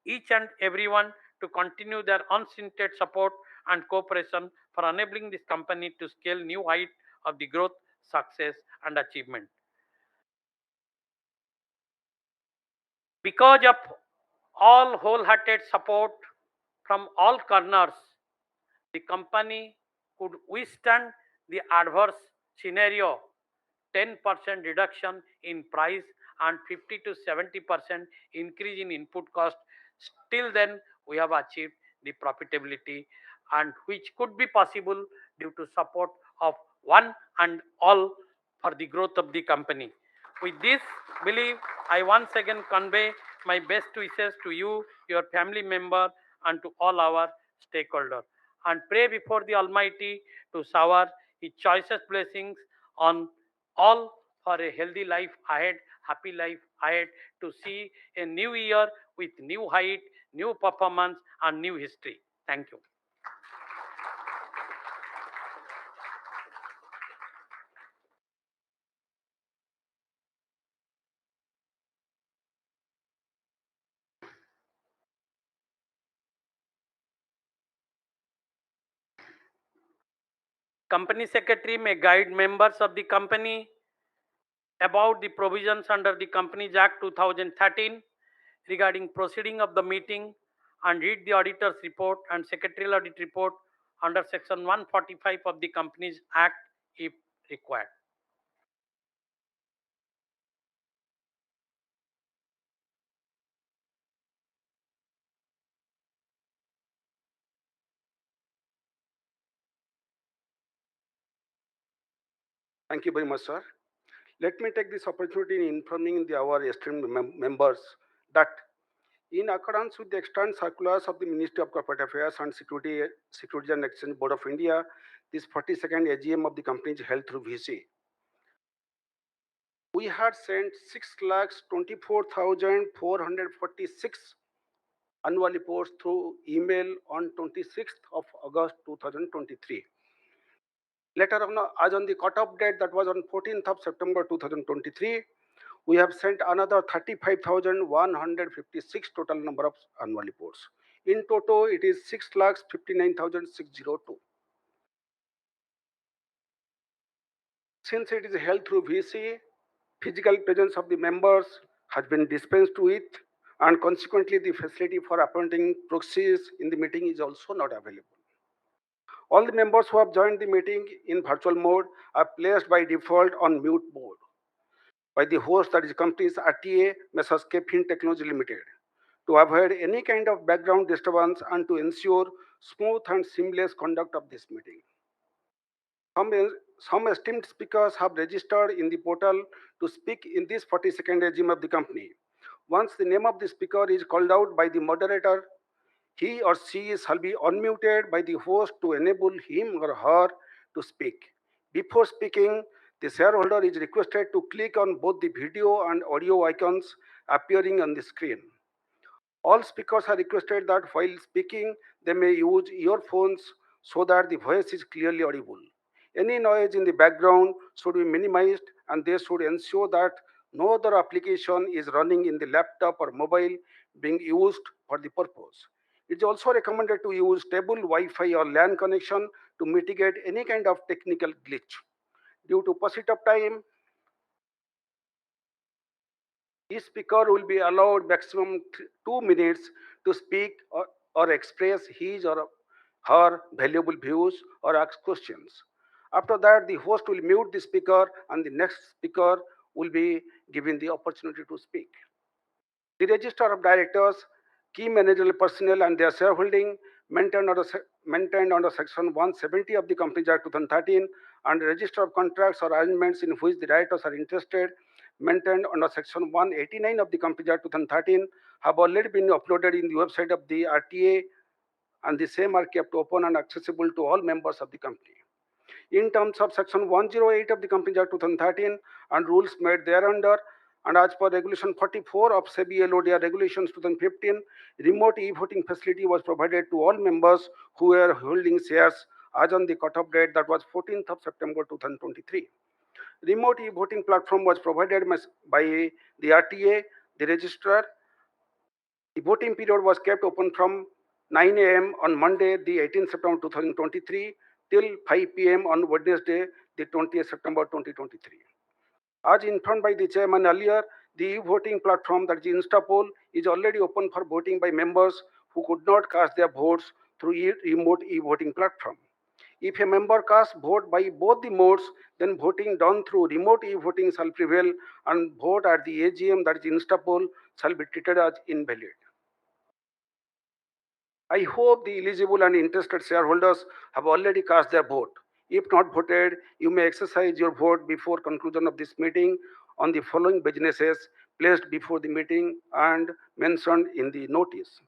each and everyone to continue their unstinted support and cooperation for enabling this company to scale new heights of the growth, success, and achievement. Because of all wholehearted support from all corners, the company could withstand the adverse scenario, 10% reduction in price and 50 to 70% increase in input cost. Still then we have achieved the profitability, and which could be possible due to support of one and all for the growth of the company. With this belief, I once again convey my best wishes to you, your family member, and to all our stakeholders, and pray before the Almighty to shower His choicest blessings on all for a healthy life ahead, happy life ahead, to see a new year with new height, new performance, and new history. Thank you. Company secretary may guide members of the company about the provisions under the Companies Act 2013 regarding proceeding of the meeting, and read the auditor's report and secretarial audit report under section 145 of the Companies Act if required. Thank you very much, sir. Let me take this opportunity in informing our esteemed members that in accordance with the extant circulars of the Ministry of Corporate Affairs and Securities and Exchange Board of India, this 42nd AGM of the company is held through VC. We had sent 6,24,446 annual reports through email on 26th of August 2023. Later on, as on the cut-off date, that was on 14th of September 2023, we have sent another 35,156 total number of annual reports. In total, it is 6,59,602. Since it is held through VC, physical presence of the members has been dispensed with, and consequently the facility for appointing proxies in the meeting is also not available. All the members who have joined the meeting in virtual mode are placed by default on mute mode by the host, that is company's RTA, Messrs. Kefin Technology Limited, to avoid any kind of background disturbance and to ensure smooth and seamless conduct of this meeting. Some esteemed speakers have registered in the portal to speak in this 42nd AGM of the company. Once the name of the speaker is called out by the moderator, he or she shall be unmuted by the host to enable him or her to speak. Before speaking, the shareholder is requested to click on both the video and audio icons appearing on the screen. All speakers are requested that while speaking, they may use earphones so that the voice is clearly audible. Any noise in the background should be minimized, and they should ensure that no other application is running in the laptop or mobile being used for the purpose. It is also recommended to use stable Wi-Fi or LAN connection to mitigate any kind of technical glitch. Due to paucity of time, each speaker will be allowed maximum 2 minutes to speak or express his or her valuable views or ask questions. After that, the host will mute the speaker and the next speaker will be given the opportunity to speak. The register of directors, key managerial personnel and their shareholding maintained under section 170 of the Companies Act 2013, and the register of contracts or arrangements in which the directors are interested maintained under section 189 of the Companies Act 2013 have already been uploaded in the website of the RTA, and the same are kept open and accessible to all members of the company. In terms of section 108 of the Companies Act 2013 and rules made thereunder, and as per Regulation 44 of SEBI LODR Regulations 2015, remote e-voting facility was provided to all members who were holding shares as on the cutoff date, that was 14th of September 2023. Remote e-voting platform was provided by the RTA, the registrar. The voting period was kept open from 9 a.m. on Monday, the 18th September 2023, till 5 p.m. on Wednesday, the 20th September 2023. As informed by the chairman earlier, the voting platform, that is InstaPoll, is already open for voting by members who could not cast their votes through remote e-voting platform. If a member casts vote by both the modes, then voting done through remote e-voting shall prevail, and vote at the AGM, that is Instapoll, shall be treated as invalid. I hope the eligible and interested shareholders have already cast their vote. If not voted, you may exercise your vote before conclusion of this meeting on the following businesses placed before the meeting and mentioned in the notice.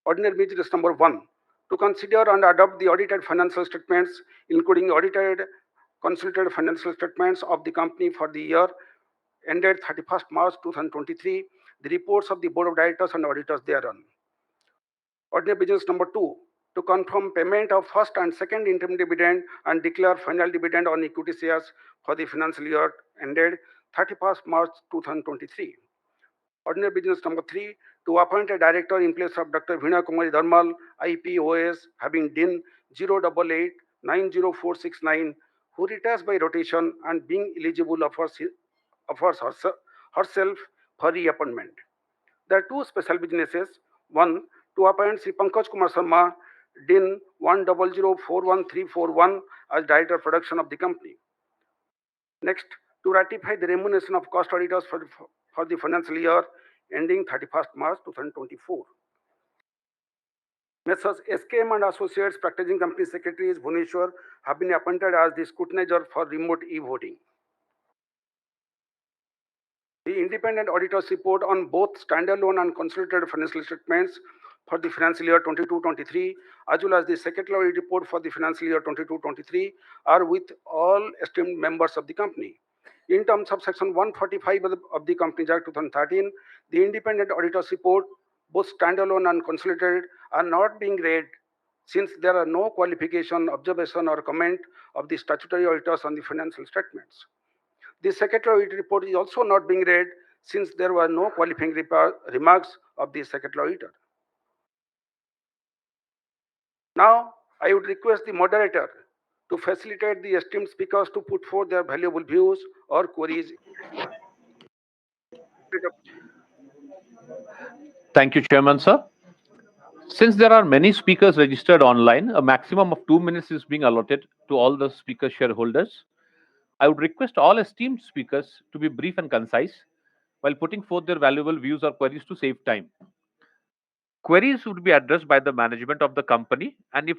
Ordinary business number 1, to consider and adopt the audited financial statements, including audited consolidated financial statements of the company for the year ended 31st March 2023, the reports of the Board of Directors and auditors thereon. Ordinary business number 2, to confirm payment of first and second interim dividend and declare final dividend on equity shares for the financial year ended 31st March 2023. Ordinary business number 3, to appoint a director in place of Dr. Veena Kumari Dharmal, IPOS, having DIN 088-90469, who retires by rotation and being eligible offers herself for reappointment. There are two special businesses. One, to appoint Sri Pankaj Kumar Sharma, DIN 1004141 as Director of Production of the company. Next, to ratify the remuneration of cost auditors for the financial year ending 31st March 2024. Messrs. SKM and Associates Packaging Company Secretaries Bhubaneswar have been appointed as the scrutinizer for remote e-voting. The independent auditor's report on both standalone and consolidated financial statements for the financial year 22-23, as well as the secretarial report for the financial year 22-23, are with all esteemed members of the company. In terms of Section 145 of the Companies Act 2013, the independent auditor's report, both standalone and consolidated, are not being read since there are no qualification, observation, or comment of the statutory auditors on the financial statements. The secretarial report is also not being read since there were no qualifying remarks of the secretarial auditor. Now, I would request the moderator to facilitate the esteemed speakers to put forth their valuable views or queries. Thank you, Chairman, sir. Since there are many speakers registered online, a maximum of 2 minutes is being allotted to all the speaker shareholders. I would request all esteemed speakers to be brief and concise while putting forth their valuable views or queries to save time. Queries would be addressed by the management of the company, and if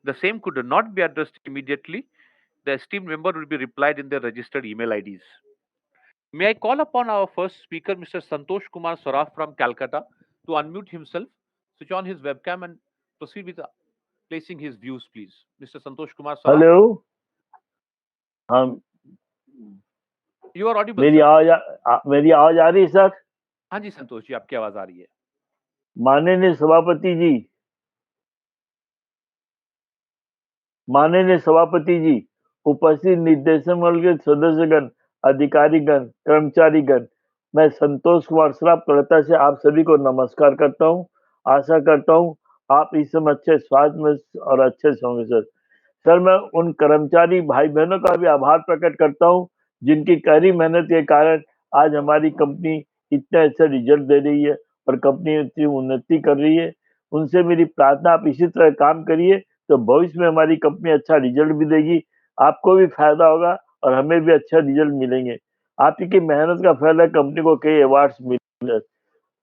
the same could not be addressed immediately, the esteemed member will be replied in their registered email IDs. May I call upon our first speaker, Mr. Santosh Kumar Saraf from Calcutta, to unmute himself, switch on his webcam, and proceed with placing his views, please. Mr. Santosh Kumar Saraf. Hello, हाँ, You are audible, मेरी sir. आवाज आ रही है sir? हाँ जी संतोष जी, आपकी आवाज आ रही है. माननीय सभापति जी, उपस्थित निर्देशक मंडल के सदस्यगण, अधिकारीगण, कर्मचारीगण, मैं संतोष कुमार सराफ कलकत्ता से आप सभी को नमस्कार करता हूं। आशा करता हूं आप इस समय अच्छे स्वास्थ्य में और अच्छे से होंगे सर। सर, मैं उन कर्मचारी भाई बहनों का भी आभार प्रकट करता हूं जिनकी कड़ी मेहनत के कारण आज हमारी कंपनी इतने अच्छे रिजल्ट दे रही है और कंपनी इतनी उन्नति कर रही है। उनसे मेरी प्रार्थना, आप इसी तरह काम करिए तो भविष्य में हमारी कंपनी अच्छा रिजल्ट भी देगी, आपको भी फायदा होगा और हमें भी अच्छा रिजल्ट मिलेंगे। आपकी मेहनत का फल है, कंपनी को कई अवार्ड्स मिले।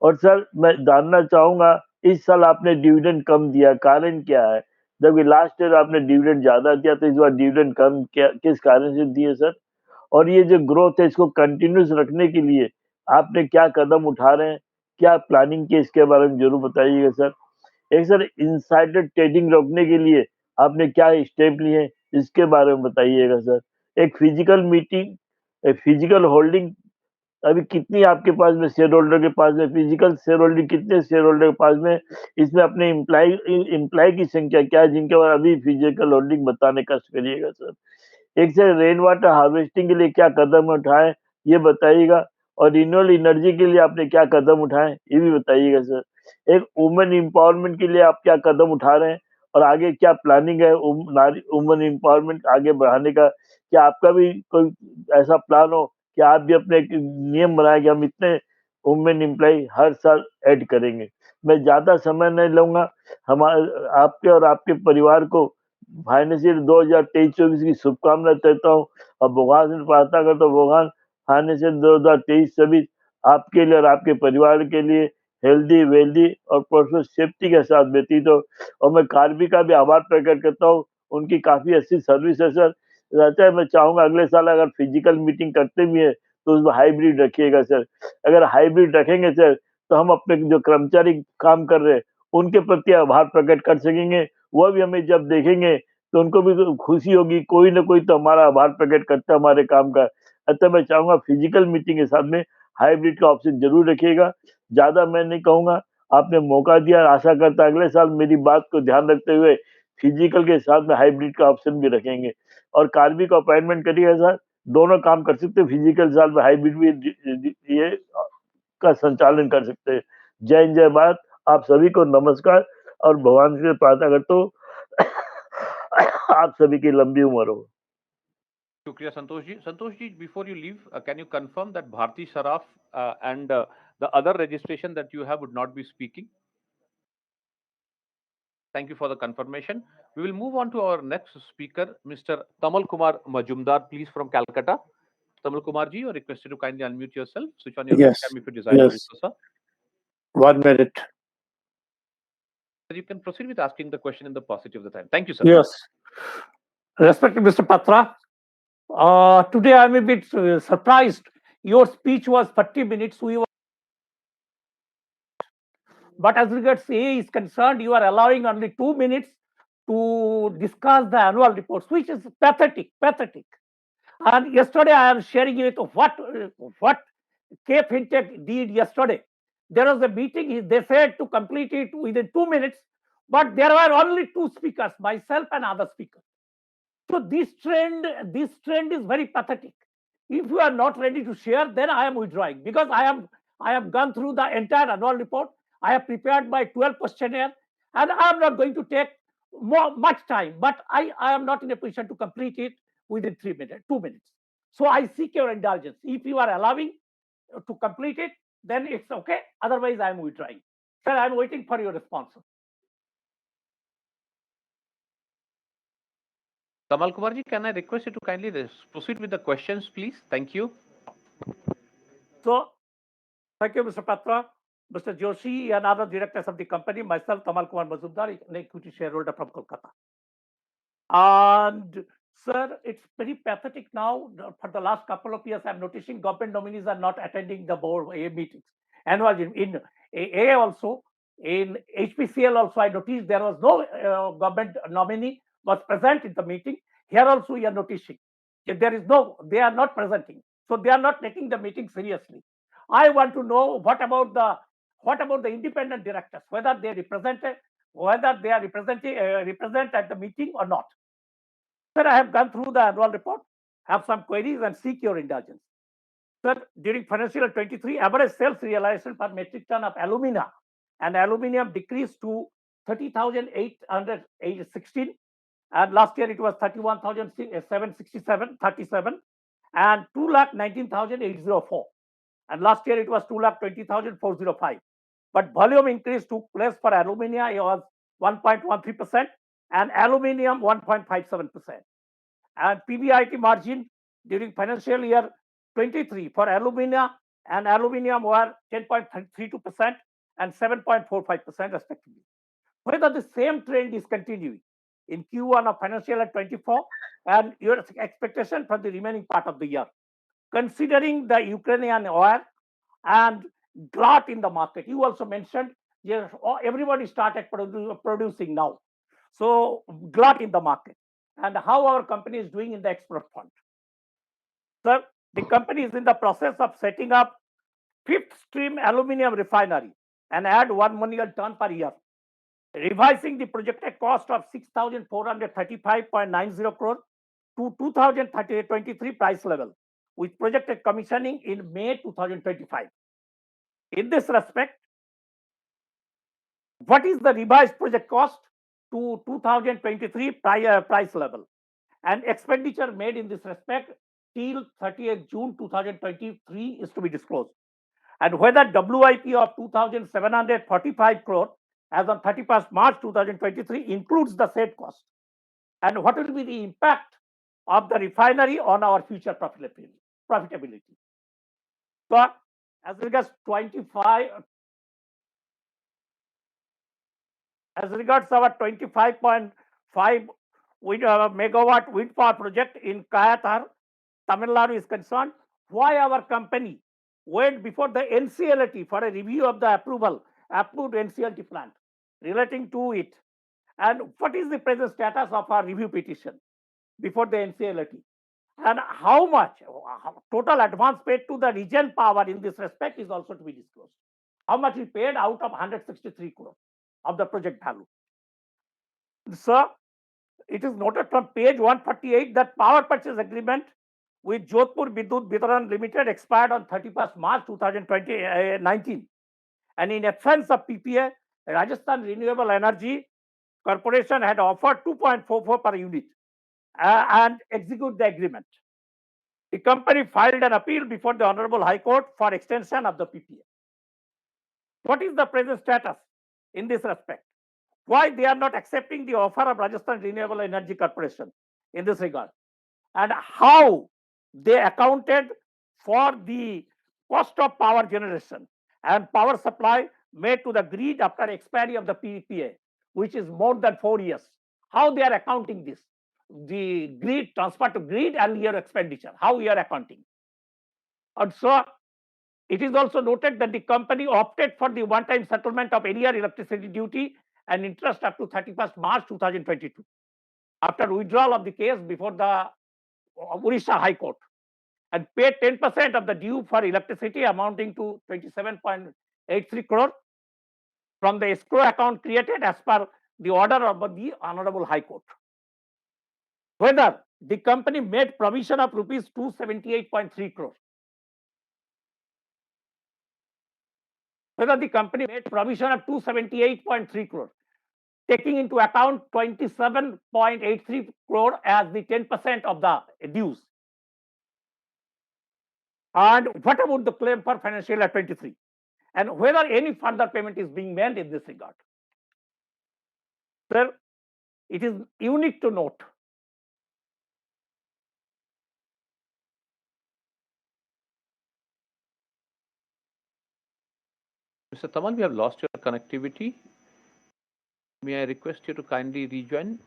और सर, मैं जानना चाहूंगा, इस साल आपने डिविडेंड कम दिया, कारण क्या है? जबकि लास्ट ईयर आपने डिविडेंड ज्यादा दिया, तो इस बार डिविडेंड कम क्या, किस कारण से दिए सर? और ये जो ग्रोथ है, इसको कंटिन्यूस रखने के लिए आपने क्या कदम उठा रहे हैं, क्या प्लानिंग की, इसके बारे में जरूर बताइएगा सर। एक सर, इनसाइडर ट्रेडिंग रोकने के लिए आपने क्या स्टेप लिए, इसके बारे में बताइएगा सर। एक फिजिकल होल्डिंग अभी कितनी आपके पास में, शेयर होल्डर के पास में फिजिकल शेयर होल्डिंग कितने शेयर होल्डर के पास में, इसमें अपने इम्प्लाई की संख्या क्या है जिनके पास अभी फिजिकल होल्डिंग बताने का करिएगा सर। एक से रेन वाटर हार्वेस्टिंग के लिए क्या कदम उठाए ये बताइएगा, और रिन्यूएबल एनर्जी के लिए आपने क्या कदम उठाए ये भी बताइएगा सर। एक वुमेन एम्पावरमेंट के लिए आप क्या कदम उठा रहे हैं और आगे क्या प्लानिंग है वुमेन एम्पावरमेंट आगे बढ़ाने का? क्या आपका भी कोई ऐसा प्लान हो कि आप भी अपने एक नियम बनाए कि हम इतने वुमेन एम्प्लॉय हर साल ऐड करेंगे? मैं ज़्यादा समय नहीं लूँगा। हमारे आपके और आपके परिवार को फाइनेंशियल 2023-24 की शुभकामनाएँ देता हूँ और भगवान से प्रार्थना करता हूँ, भगवान फाइनेंशियल 2023-24 आपके लिए और आपके परिवार के लिए हेल्दी, वेल्दी और पर्सनल सेफ्टी के साथ व्यतीत हो। और मैं कार्बी का भी आभार प्रकट करता हूँ, उनकी काफ़ी अच्छी सर्विस है सर। रहता है, मैं चाहूँगा अगले साल अगर फिजिकल मीटिंग करते भी हैं, तो उसमें हाइब्रिड रखिएगा सर। अगर हाइब्रिड रखेंगे सर, तो हम अपने जो कर्मचारी काम कर रहे हैं, उनके प्रति आभार प्रकट कर सकेंगे। वह भी हमें जब देखेंगे, तो उनको भी तो खुशी होगी, कोई न कोई तो हमारा आभार प्रकट करता है हमारे काम का। अतः मैं चाहूँगा फिजिकल मीटिंग के साथ में हाइब्रिड का ऑप्शन ज़रूर रखिएगा। ज़्यादा मैं नहीं कहूँगा, आपने मौका दिया, आशा करता हूँ अगले साल मेरी बात को ध्यान रखते हुए फिजिकल के साथ में हाइब्रिड का ऑप्शन भी रखेंगे। और कार्बी का अपॉइंटमेंट करिएगा सर, दोनों काम कर सकते हैं, फिजिकल साथ में हाइब्रिड भी ये का संचालन कर सकते हैं। जय हिंद, जय भारत। आप सभी को नमस्कार और भगवान से प्रार्थना करता हूँ आप सभी की लंबी उम्र हो। Shukriya, Santosh ji. Santosh ji, before you leave, can you confirm that Bharti Saraf and the other registration that you have would not be speaking? Thank you for the confirmation. We will move on to our next speaker, Mr. Tamal Kumar Majumdar, please, from Calcutta. Tamal Kumar ji, you are requested to kindly unmute yourself. Switch on your Yes, webcam if you desire to do yes. so, sir. 1 minute. You can proceed with asking the question in the paucity of the time. Thank you, sir. Yes. Respected Mr. Patra, today I'm a bit surprised. Your speech was 30 minutes. But as regards A is concerned, you are allowing only 2 minutes to discuss the annual reports, which is pathetic, pathetic. And yesterday I am sharing with what K FinTech did yesterday. There was a meeting. They said to complete it within 2 minutes, but there were only 2 speakers, myself and other speaker. So this trend is very pathetic. If you are not ready to share, then I am withdrawing, because I have gone through the entire annual report. I have prepared my 12 questionnaire, and I am not going to take much time. But I am not in a position to complete it within 2 minutes. So I seek your indulgence. If you are allowing to complete it, then it's okay. Otherwise, I am withdrawing. Sir, I am waiting for your response. Tamal Kumar ji, can I request you to kindly proceed with the questions, please? Thank you. So, thank you, Mr. Patra, Mr. Joshi, and other directors of the company, myself, Tamal Kumar Mazumdar, an equity shareholder from Kolkata. And, sir, it's very pathetic now. For the last couple of years, I'm noticing government nominees are not attending the board meetings. Annual in AA also, in HPCL also, I noticed there was no government nominee was present in the meeting. Here also, we are noticing if there is no, they are not presenting. So they are not taking the meeting seriously. I want to know what about the independent directors, whether they represent at the meeting or not. Sir, I have gone through the annual report, have some queries and seek your indulgence. Sir, during financial year 23, average sales realization per metric ton of alumina and aluminium decreased to 30,816, and last year it was 31,767, and 2,19,804, and last year it was 2,20,405. But volume increase took place for alumina, it was 1.13%, and aluminium 1.57%. And PBIT margin during financial year 23 for alumina and aluminium were 10.32% and 7.45% respectively. Whether the same trend is continuing in Q1 of financial year 24 and your expectation for the remaining part of the year, considering the Ukrainian war and glut in the market. You also mentioned, yes, everybody started producing now. So glut in the market, and how our company is doing in the export front. Sir, the company is in the process of setting up fifth stream aluminum refinery and add 1 million ton per year, revising the projected cost of 6,435.90 crore to 2023 price level, with projected commissioning in May 2025. In this respect, what is the revised project cost to 2023 price level and expenditure made in this respect till 30th June 2023 is to be disclosed. and whether WIP of 2,745 crore as on 31st March 2023 includes the said cost, and what will be the impact of the refinery on our future profitability. So, as regards 25, as regards our 25.5 megawatt wind power project in Kayathar, Tamil Nadu is concerned, why our company went before the NCLT for a review of the approved NCLT plant relating to it, and what is the present status of our review petition before the NCLT, and how much total advance paid to the region power in this respect is also to be disclosed. How much is paid out of 163 crore of the project value. Sir, it is noted from page 148 that power purchase agreement with Jodhpur Vidyut Vitaran Limited expired on 31st March 2019. And in absence of PPA, Rajasthan Renewable Energy Corporation had offered 2.44 per unit and execute the agreement. The company filed an appeal before the Honorable High Court for extension of the PPA. What is the present status in this respect? Why they are not accepting the offer of Rajasthan Renewable Energy Corporation in this regard? And how they accounted for the cost of power generation and power supply made to the grid after expiry of the PPA, which is more than 4 years. How they are accounting this? The grid transfer to grid and your expenditure, how you are accounting. And so it is also noted that the company opted for the one-time settlement of area electricity duty and interest up to 31st March 2022 after withdrawal of the case before the Odisha High Court, and paid 10% of the due for electricity amounting to 27.83 crore from the escrow account created as per the order of the Honorable High Court. Whether the company made provision of rupees 278.3 crore. Whether the company made provision of 278.3 crore, taking into account 27.83 crore as the 10% of the dues. And what about the claim for financial year 23? And whether any further payment is being made in this regard. Sir, it is unique to note Mr. Tamal, we have lost your connectivity. May I request you to kindly rejoin?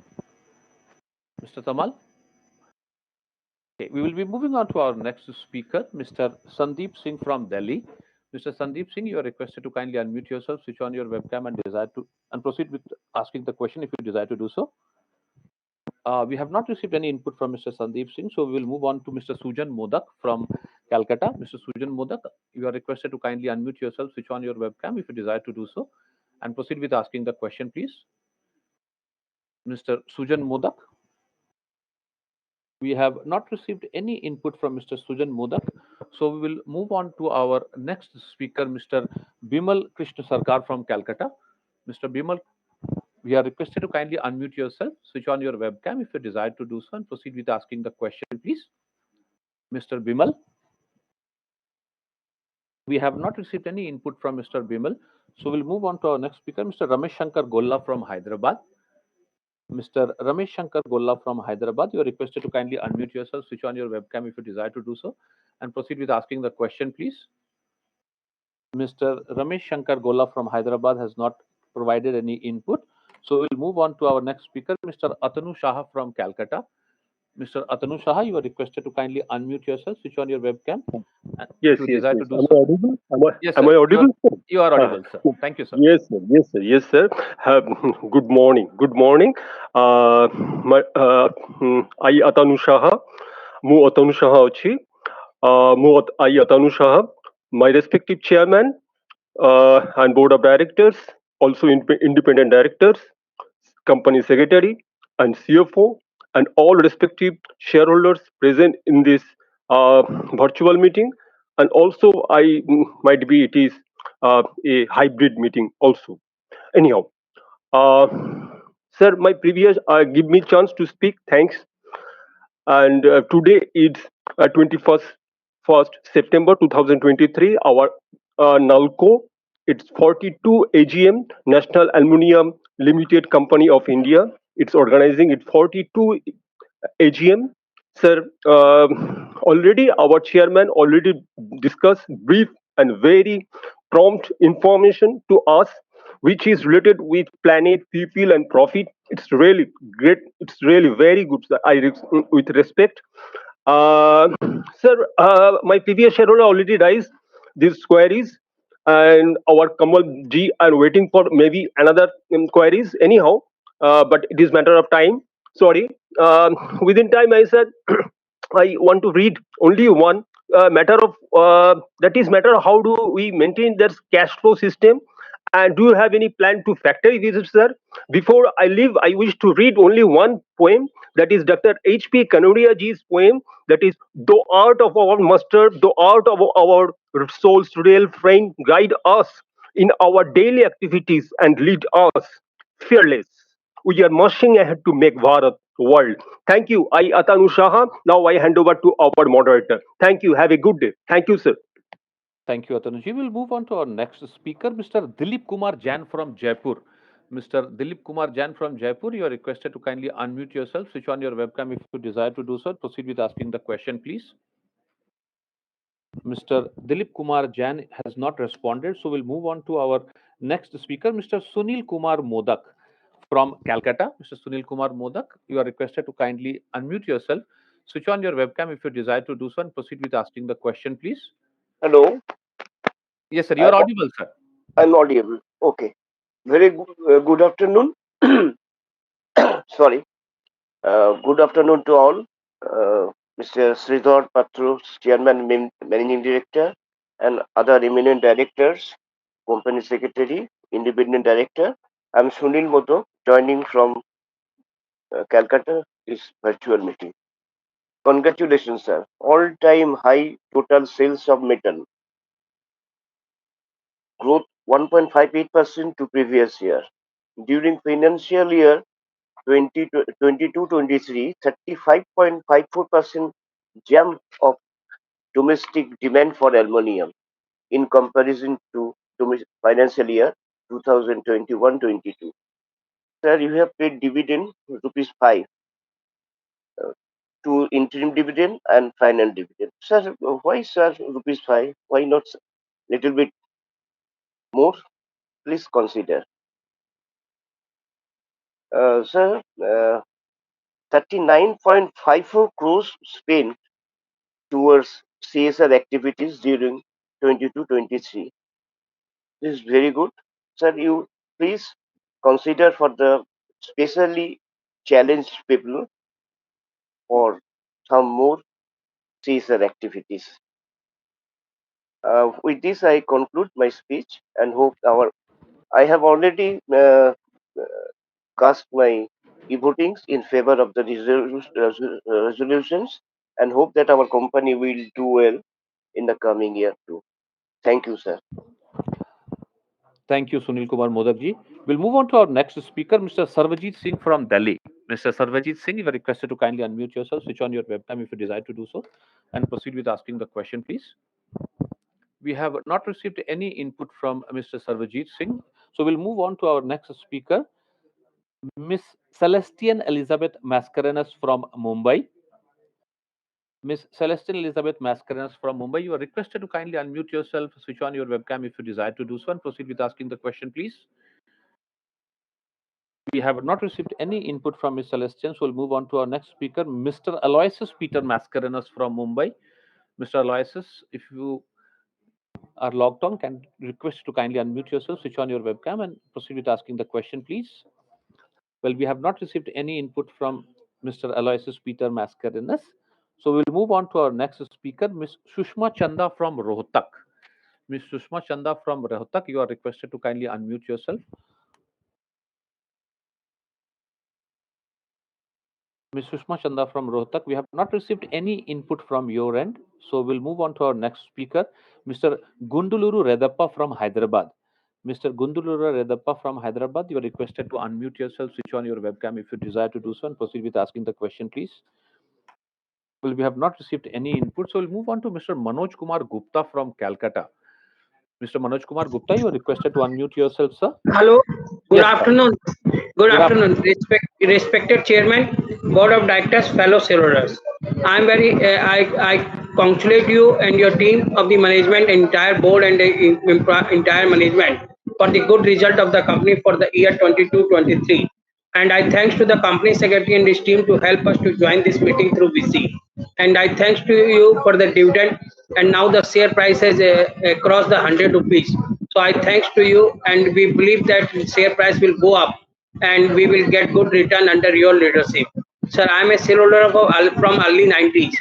Mr. Tamal? Okay, we will be moving on to our next speaker, Mr. Sandeep Singh from Delhi. Mr. Sandeep Singh, you are requested to kindly unmute yourself, switch on your webcam, and proceed with asking the question if you desire to do so. We have not received any input from Mr. Sandeep Singh, so we will move on to Mr. Sujan Modak from Calcutta. Mr. Sujan Modak, you are requested to kindly unmute yourself, switch on your webcam if you desire to do so, and proceed with asking the question, please. Mr. Sujan Modak. We have not received any input from Mr. Sujan Modak, so we will move on to our next speaker, Mr. Bimal Krishna Sarkar from Calcutta. Mr. Bimal, we are requested to kindly unmute yourself, switch on your webcam if you desire to do so, and proceed with asking the question, please. Mr. Bimal. We have not received any input from Mr. Bimal, so we'll move on to our next speaker, Mr. Ramesh Shankar Golla from Hyderabad. Mr. Ramesh Shankar Golla from Hyderabad, you are requested to kindly unmute yourself, switch on your webcam if you desire to do so, and proceed with asking the question, please. Mr. Ramesh Shankar Golla from Hyderabad has not provided any input, so we'll move on to our next speaker, Mr. Atanu Shah from Calcutta. Mr. Atanu Shah, you are requested to kindly unmute yourself, switch on your webcam. Yes, if you yes, desire yes. to do Am I so. audible? Yes, am sir. I audible? You are audible, sir. Thank you, sir. Yes, sir. Yes, sir. Yes, sir. Good morning. Good morning. I Atanu Shah. Mu Atanu Shah achi. I Atanu Shah. My respective chairman and board of directors, also independent directors, company secretary and CFO, and all respective shareholders present in this virtual meeting. And also, might be it is a hybrid meeting also. Anyhow, sir, my previous give me chance to speak. Thanks. And today is 21st September 2023. Our NALCO. It's 42 AGM, National Aluminium Limited Company of India. It's organizing its 42 AGM. Sir, already our chairman already discussed brief and very prompt information to us, which is related with planet, people, and profit. It's really great. It's really very good. Sir. With respect. Uh, Sir, my previous shareholder already raised these queries, and our Kamal ji are waiting for maybe another queries. Anyhow, but it is matter of time. Sorry. Within time, I said I want to read only one matter of that is matter of how do we maintain this cash flow system, and do you have any plan to factory visits, sir? Before I leave, I wish to read only one poem, that is Dr. H.P. Kanodia ji's poem, that is, "The art of our master, the art of our soul's real friend, guide us in our daily activities and lead us fearless. We are marching ahead to make Bharat world." Thank you. I, Atanu Shaha. Now I hand over to our moderator. Thank you. Have a good day. Thank you, sir. Thank you, Atanuji. We'll move on to our next speaker, Mr. Dilip Kumar Jain from Jaipur. Mr. Dilip Kumar Jain from Jaipur, you are requested to kindly unmute yourself, switch on your webcam if you desire to do so. Proceed with asking the question, please. Mr. Dilip Kumar Jain has not responded, so we'll move on to our next speaker, Mr. Sunil Kumar Modak from Calcutta. Mr. Sunil Kumar Modak, you are requested to kindly unmute yourself, switch on your webcam if you desire to do so, and proceed with asking the question, please. Hello. Yes, sir. You are audible, sir. I'm audible. Okay. Very good afternoon. Sorry. Good afternoon to all. Mr. Sridhar Patru, Chairman, Managing Director, and other eminent directors, Company Secretary, Independent Director. I'm Sunil Moto, joining from Calcutta, this virtual meeting. Congratulations, sir. All-time high total sales of metal. Growth 1.58% to previous year. During financial year 2022-23, 35.54% jump of domestic demand for aluminium in comparison to financial year 2021-22. Sir, you have paid dividend rupees 5 to interim dividend and final dividend. Sir, why sir rupees 5? Why not little bit more? Please consider. Sir, 39.54 crores spent towards CSR activities during 22-23. This is very good. Sir, you please consider for the specially challenged people for some more CSR activities. With this, I conclude my speech and hope I have already cast my e-votings in favor of the resolutions and hope that our company will do well in the coming year too. Thank you, sir. Thank you, Sunil Kumar Modak ji. We'll move on to our next speaker, Mr. Sarvajit Singh from Delhi. Mr. Sarvajit Singh, you are requested to kindly unmute yourself, switch on your webcam if you desire to do so, and proceed with asking the question, please. We have not received any input from Mr. Sarvajit Singh, so we'll move on to our next speaker, Miss Celestian Elizabeth Mascarenhas from Mumbai. Miss Celestian Elizabeth Mascarenhas from Mumbai, you are requested to kindly unmute yourself, switch on your webcam if you desire to do so, and proceed with asking the question, please. We have not received any input from Ms. Celestian, so we'll move on to our next speaker, Mr. Aloysius Peter Mascarenhas from Mumbai. Mr. Aloysius, if you are logged on, can request to kindly unmute yourself, switch on your webcam, and proceed with asking the question, please. Well, we have not received any input from Mr. Aloysius Peter Mascarenhas, so we'll move on to our next speaker, Ms. Sushma Chanda from Rohtak. Ms. Sushma Chanda from Rohtak, you are requested to kindly unmute yourself. Ms. Sushma Chanda from Rohtak, we have not received any input from your end. So we'll move on to our next speaker, Mr. Gunduluru Redappa from Hyderabad. Mr. Gunduluru Redappa from Hyderabad, you are requested to unmute yourself, switch on your webcam if you desire to do so, and proceed with asking the question, please. Well, we have not received any input. So we'll move on to Mr. Manoj Kumar Gupta from Calcutta. Mr. Manoj Kumar Gupta, you are requested to unmute yourself, sir. Hello, good Yes, sir. afternoon. Good Good afternoon, respected chairman, board of directors, fellow shareholders. I congratulate you and your team of the management, entire board and the entire management for the good result of the company for the year 22-23. And I thanks to the company secretary and his team to help us to join this meeting through VC. And I thanks to you for the dividend. And now the share price has crossed the 100 rupees. So I thanks to you, and we believe that share price will go up, and we will get good return under your leadership. Sir, I am a shareholder from early 90s,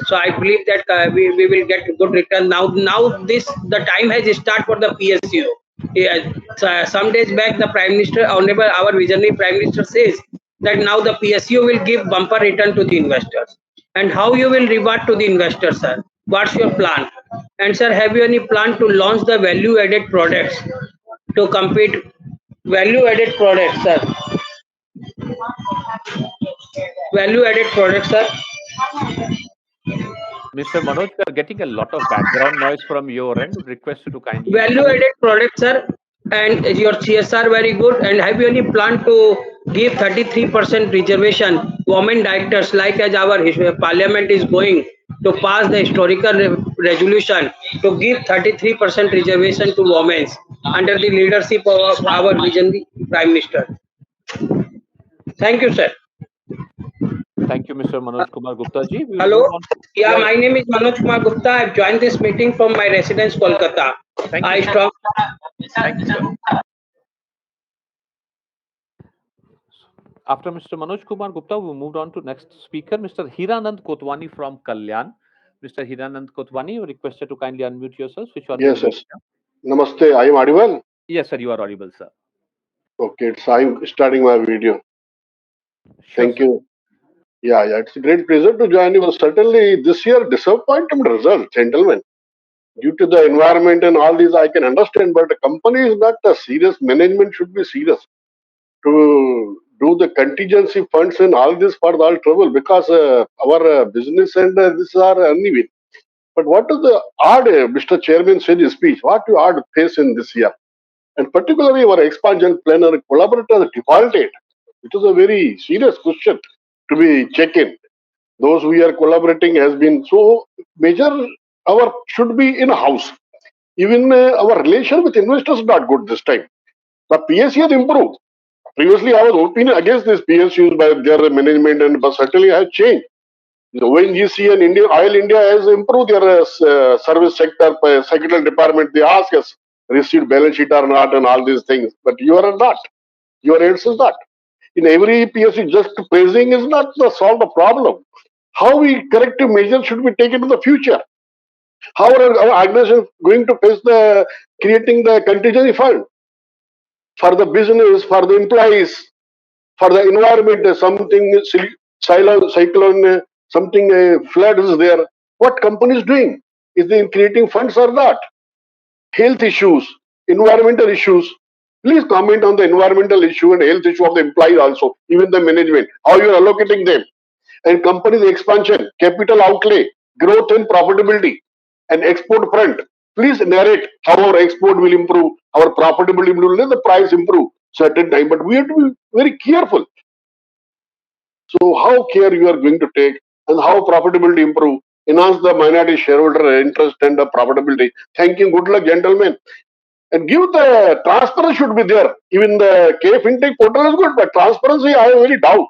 so I believe that we will get good return now. Now the time has started for the PSU. Yeah, so, some days back, the Prime Minister, Honorable our visionary Prime Minister says that now the PSU will give bumper return to the investors. And how you will reward to the investors, sir? What's your plan? And sir, have you any plan to launch the value-added products to compete? Value-added products, sir. Value-added products, sir. Mr. Manoj, we are getting a lot of background noise from your end. Request you to kindly. Value-added products, sir. And your CSR very good. And have you any plan to give 33% reservation women directors, like as our parliament is going to pass the historical resolution to give 33% reservation to women under the leadership of our visionary Prime Minister? Thank you, sir. Thank you, Mr. Manoj Kumar Gupta ji. We will Hello. move on. Yeah, my name is Manoj Kumar Gupta. I've joined this meeting from my residence, Kolkata. Thank you. I strong. Thank you, sir. After Mr. Manoj Kumar Gupta, we moved on to next speaker, Mr. Hiranand Kotwani from Kalyan. Mr. Hiranand Kotwani, you are requested to kindly unmute yourself. Switch on Yes, your yes. Namaste. I am audible? Yes, sir, you are audible, sir. Okay, I'm starting my video. Sure, Thank sir. you. Yeah, it's a great pleasure to join you. Certainly, this year, disappointing result, gentlemen. Due to the environment and all these, I can understand, but the company is not a serious. Management should be serious to do the contingency funds and all this for all trouble, because our business and this are uneven. But what is the odd, Mr. Chairman said his speech, what you odd face in this year? And particularly our expansion plan and collaborators defaulted. It is a very serious question to be checked. Those we are collaborating has been so major. Our should be in house. Even our relation with investors is not good this time. The PSU has improved. Previously, I was opinion against this PSUs by their management, and but certainly has changed. The ONGC and India Oil India has improved their service sector, secretarial department. They ask us received balance sheet or not and all these things. But you are not. Your answer is not. In every PSU, just praising is not the solve the problem. How we corrective measures should be taken in the future? How are our organization going to face the creating the contingency fund for the business, for the employees, for the environment? Something cyclone, something flood is there. What company is doing? Is they creating funds or not? Health issues, environmental issues. Please comment on the environmental issue and health issue of the employees also, even the management, how you are allocating them. And company's expansion, capital outlay, growth and profitability, and export front. Please narrate how our export will improve, our profitability will improve, let the price improve certain time. But we have to be very careful. So how care you are going to take and how profitability improve, enhance the minority shareholder interest and the profitability. Thank you. Good luck, gentlemen. And give the transparency should be there. Even the K FinTech portal is good, but transparency I have very doubt.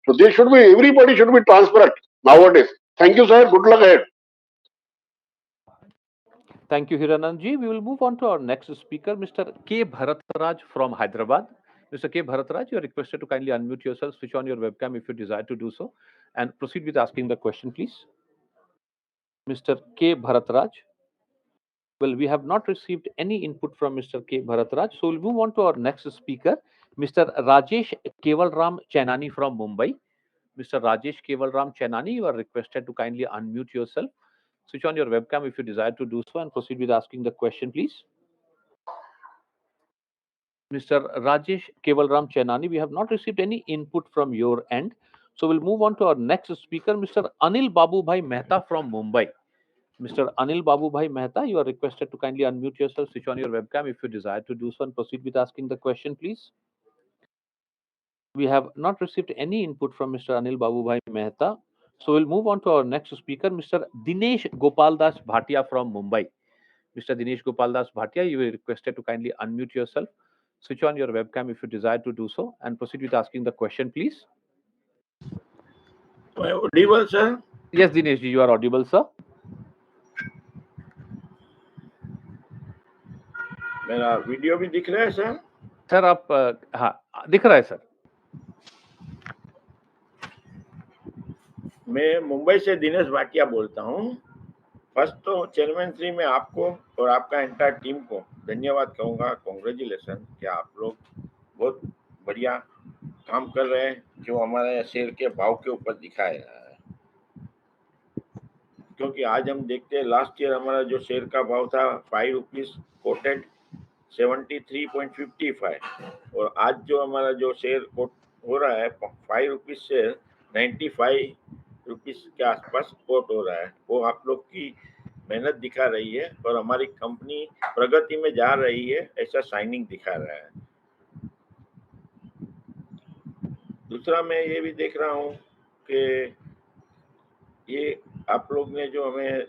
So they should be, everybody should be transparent nowadays. Thank you, sir. Good luck ahead. Thank you, Hiranandji. We will move on to our next speaker, Mr. K. Bharatraj from Hyderabad. Mr. K. Bharatraj, you are requested to kindly unmute yourself, switch on your webcam if you desire to do so, and proceed with asking the question, please. Mr. K. Bharatraj. Well, we have not received any input from Mr. K. Bharatraj, so we'll move on to our next speaker, Mr. Rajesh Kevalram Chenani from Mumbai. Mr. Rajesh Kevalram Chenani, you are requested to kindly unmute yourself, switch on your webcam if you desire to do so, and proceed with asking the question, please. Mr. Rajesh Kevalram Chenani, we have not received any input from your end. So we'll move on to our next speaker, Mr. Anil Babubhai Mehta from Mumbai. Mr. Anil Babu Bhai Mehta, you are requested to kindly unmute yourself, switch on your webcam if you desire to do so, and proceed with asking the question, please. We have not received any input from Mr. Anil Babu Bhai Mehta. So we'll move on to our next speaker, Mr. Dinesh Gopaldas Bhatia from Mumbai. Mr. Dinesh Gopaldas Bhatia, you are requested to kindly unmute yourself, switch on your webcam if you desire to do so, and proceed with asking the question, please. Am I audible, sir? Yes, Dinesh ji, you are audible, sir. मेरा video भी दिख रहा है sir? Sir आप हाँ दिख रहा है सर. मैं मुंबई से दिनेश भाटिया बोलता हूँ. फर्स्ट तो चेयरमैन श्री मैं आपको और आपका एंटायर टीम को धन्यवाद कहूँगा. कॉन्ग्रेचुलेसन कि आप लोग बहुत बढ़िया काम कर रहे हैं जो हमारे शेयर के भाव के ऊपर दिखाया है. क्योंकि आज हम देखते हैं लास्ट ईयर हमारा जो शेयर का भाव था 5 रुपीज कोटेड 73.55 और आज जो हमारा जो शेयर कोट हो रहा है 5 रुपीज से 95 रुपीज के आसपास कोट हो रहा है. वो आप लोग की मेहनत दिखा रही है और हमारी कंपनी प्रगति में जा रही है ऐसा साइनिंग दिखा रहा है. दूसरा मैं ये भी देख रहा हूँ कि ये आप लोग ने जो हमें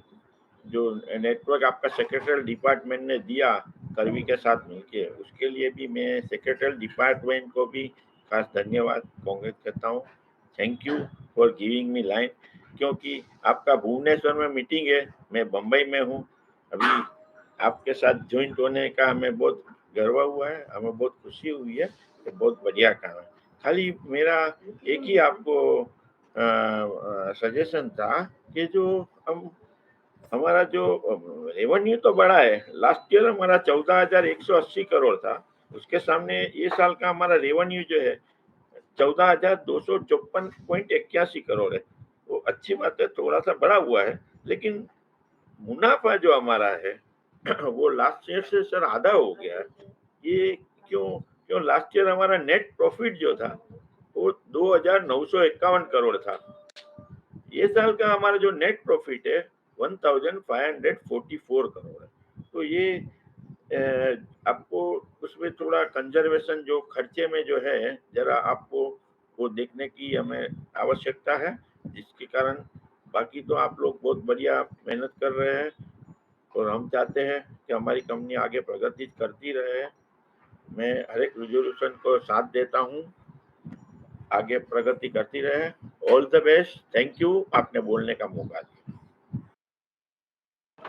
जो नेटवर्क आपका सेक्रेटरी डिपार्टमेंट ने दिया करवी के साथ मिलके, उसके लिए भी मैं सेक्रेटरी डिपार्टमेंट को भी खास धन्यवाद कांग्रेस करता हूँ. Thank you for giving me line. क्योंकि आपका भुवनेश्वर में मीटिंग है, मैं बम्बई में हूँ. अभी आपके साथ ज्वाइंट होने का हमें बहुत गर्व हुआ है, हमें बहुत खुशी हुई है. तो बहुत बढ़िया काम है. खाली मेरा एक ही आपको सजेशन था कि जो हम हमारा जो रेवेन्यू तो बड़ा है. लास्ट ईयर हमारा 14,180 करोड़ था. उसके सामने ये साल का हमारा रेवेन्यू जो है 14,254.81 करोड़ है. वो अच्छी बात है, थोड़ा सा बड़ा हुआ है, लेकिन मुनाफा जो हमारा है वो लास्ट ईयर से सर आधा हो गया है. ये क्यों लास्ट ईयर हमारा नेट प्रॉफिट जो था वो 2,951 करोड़ था. ये साल का हमारा जो नेट प्रॉफिट है 1,544 करोड़ है. तो ये आपको उसमें थोड़ा कंजर्वेशन जो खर्चे में जो है जरा आपको वो देखने की हमें आवश्यकता है, जिसके कारण बाकी तो आप लोग बहुत बढ़िया मेहनत कर रहे हैं और हम चाहते हैं कि हमारी कंपनी आगे प्रगति करती रहे. मैं हर एक रिजोल्यूशन को साथ देता हूँ, आगे प्रगति करती रहे. All the best. Thank you आपने बोलने का मौका दिया.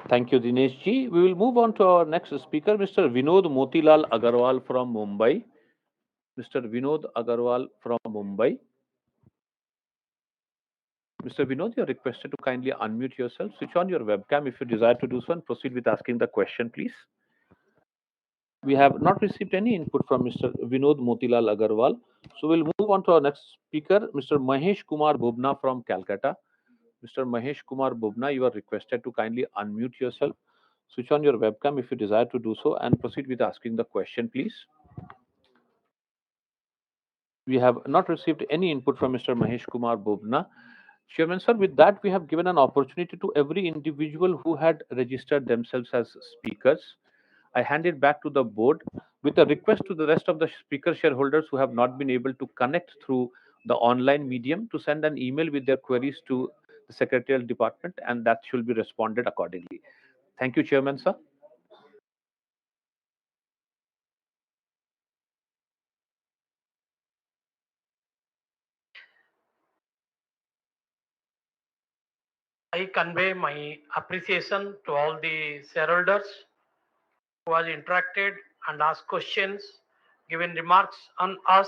Thank you, Dinesh ji. We will move on to our next speaker, Mr. Vinod Motilal Agarwal from Mumbai. Mr. Vinod Agarwal from Mumbai. Mr. Vinod, you are requested to kindly unmute yourself, switch on your webcam if you desire to do so, and proceed with asking the question, please. We have not received any input from Mr. Vinod Motilal Agarwal. So we'll move on to our next speaker, Mr. Mahesh Kumar Bubna from Calcutta. Mr. Mahesh Kumar Bubna, you are requested to kindly unmute yourself, switch on your webcam if you desire to do so, and proceed with asking the question, please. We have not received any input from Mr. Mahesh Kumar Bubna. Chairman sir, with that we have given an opportunity to every individual who had registered themselves as speakers. I hand it back to the board with a request to the rest of the speaker shareholders who have not been able to connect through the online medium to send an email with their queries to the secretarial department, and that should be responded accordingly. Thank you, Chairman sir. I convey my appreciation to all the shareholders who has interacted and asked questions, given remarks on us.